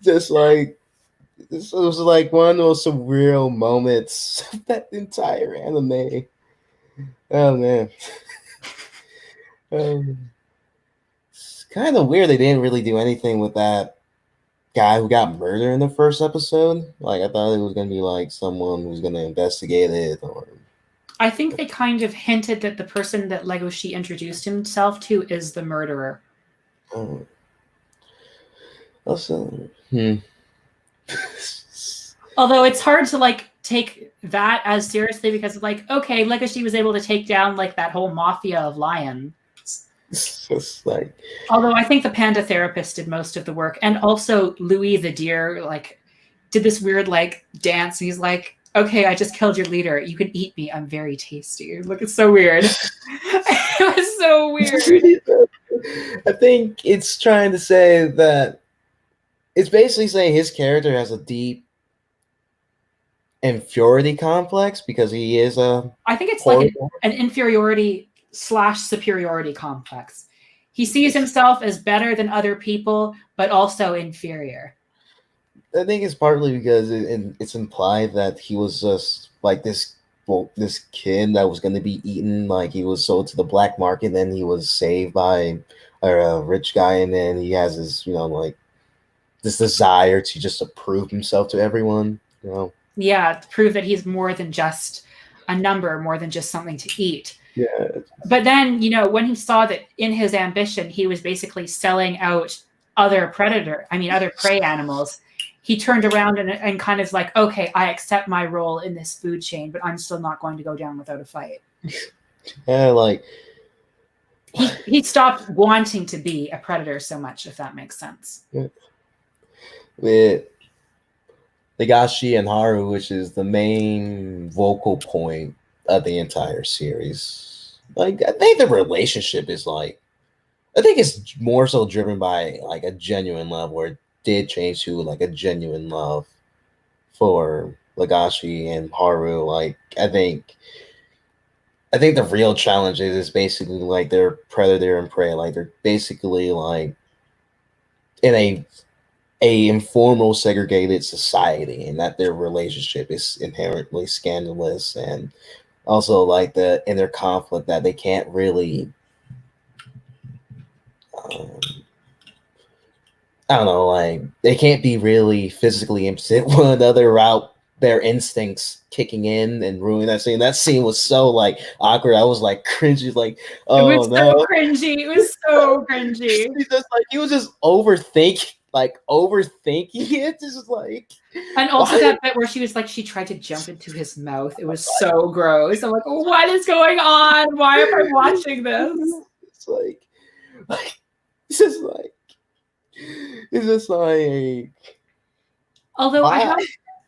just like this was like one of those surreal moments of that entire anime. Oh man, it's kind of weird they didn't really do anything with that guy who got murdered in the first episode. Like I thought it was gonna be like someone who's gonna investigate it, or I think they kind of hinted that the person that Legoshi introduced himself to is the murderer. oh, also, hmm. Although it's hard to like take that as seriously because like, okay, Legoshi was able to take down like that whole mafia of lions. It's just like Although I think the panda therapist did most of the work, and also Louis the deer like did this weird like dance. And he's like, "Okay, I just killed your leader. You can eat me. I'm very tasty." Look, it's so weird. It was so weird. I think it's trying to say that it's basically saying his character has a deep inferiority complex because he is a I think it's like horror. an inferiority slash superiority complex. He sees himself as better than other people, but also inferior. I think it's partly because it's implied that he was just like this kid that was going to be eaten. Like he was sold to the black market, then he was saved by a rich guy, and then he has this like this desire to just to prove himself to everyone. Yeah, to prove that he's more than just a number, more than just something to eat. Yeah. But then, when he saw that in his ambition, he was basically selling out other other prey animals, he turned around and kind of like, okay, I accept my role in this food chain, but I'm still not going to go down without a fight. Yeah, like He stopped wanting to be a predator so much, if that makes sense. with Legashi and Haru, which is the main vocal point of the entire series. Like, I think the relationship is like, I think it's more so driven by like a genuine love, where it did change to like a genuine love for Legashi and Haru. Like, I think the real challenge is basically like they're predator and prey. Like, they're basically like in a informal segregated society, and that their relationship is inherently scandalous, and also like the inner conflict that they can't really um, I don't know, like they can't be really physically impotent one another without their instincts kicking in and ruining that scene. That scene was so like awkward. I was like cringy, like, It oh was so no. cringy. It was so cringy. He was just overthinking it. Just like And also why that bit where she was like, she tried to jump into his mouth. It was so gross. I'm like, what is going on? Why am I watching this? It's like It's just like it's just like Although why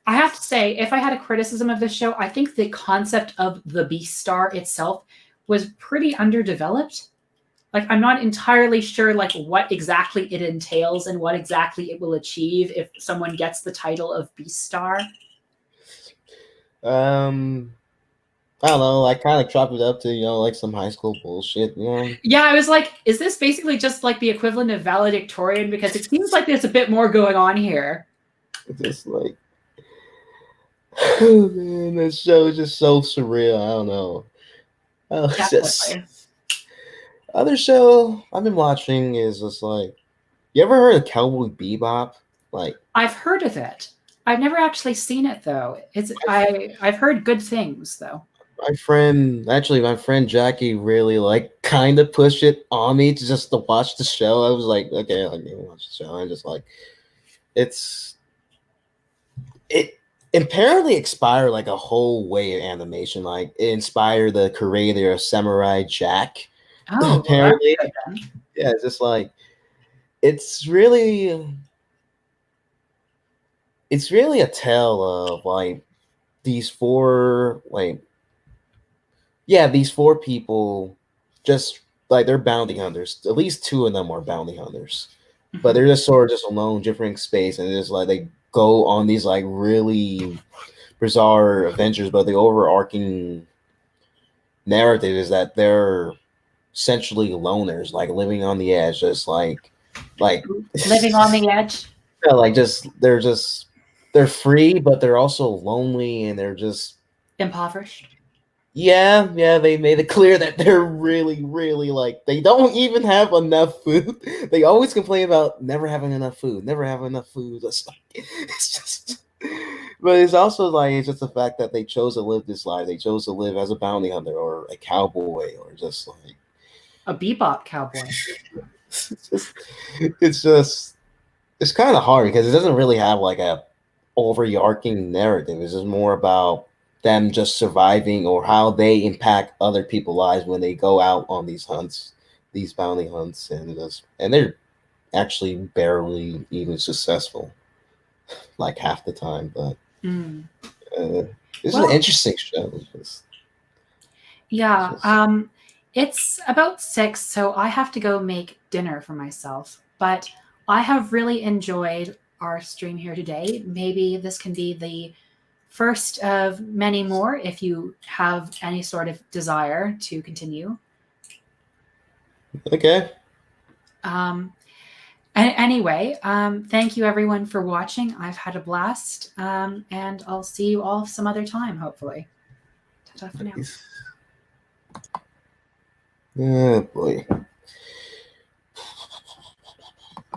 I have to say, if I had a criticism of this show, I think the concept of the Beast Star itself was pretty underdeveloped. Like, I'm not entirely sure like what exactly it entails and what exactly it will achieve if someone gets the title of Beast Star. um I don't know, I kind of chopped it up to like some high school bullshit. Yeah, I was like, is this basically just like the equivalent of valedictorian? Because it seems like there's a bit more going on here. It's just like oh man, this show is just so surreal. I don't know. It's just Definitely. other show I've been watching is just like you ever heard of Cowboy Bebop? Like I've heard of it. I've never actually seen it though. I've heard good things though. my friend Jackie really like kind of pushed it on me to just to watch the show. I was like, okay, let me watch the show. And just like it's it apparently inspired like a whole way of animation. Like it inspired the creator of Samurai Jack. Oh, well, that's Apparently, good then. yeah, it's just like it's really it's really a tale of like these four like yeah, these four people just like they're bounty hunters. At least two of them are bounty hunters, but Mhm. they're just sort of just alone, different space, and it's like they go on these like really bizarre adventures. But the overarching narrative is that they're essentially loners, like living on the edge, just like Living on the edge. yeah, like just they're free, but they're also lonely, and they're just Impoverished. yeah, they made it clear that they're really, really like they don't even have enough food. They always complain about never having enough food, never having enough food. It's just, but it's also like it's just the fact that they chose to live this life. They chose to live as a bounty hunter or a cowboy or just like A bebop cowboy. it's just it's just it's kind of hard because it doesn't really have like a overarching narrative. It's just more about them just surviving or how they impact other people's lives when they go out on these hunts, these bounty hunts, and they're actually barely even successful, like half the time. But Mm. uh, this is an Well, interesting show. yeah. Just It's about 6, so I have to go make dinner for myself. But I have really enjoyed our stream here today. Maybe this can be the first of many more if you have any sort of desire to continue. okay. Um, anyway, thank you everyone for watching. I've had a blast, and I'll see you all some other time, hopefully. Ta-ta for now. Nice. Oh boy.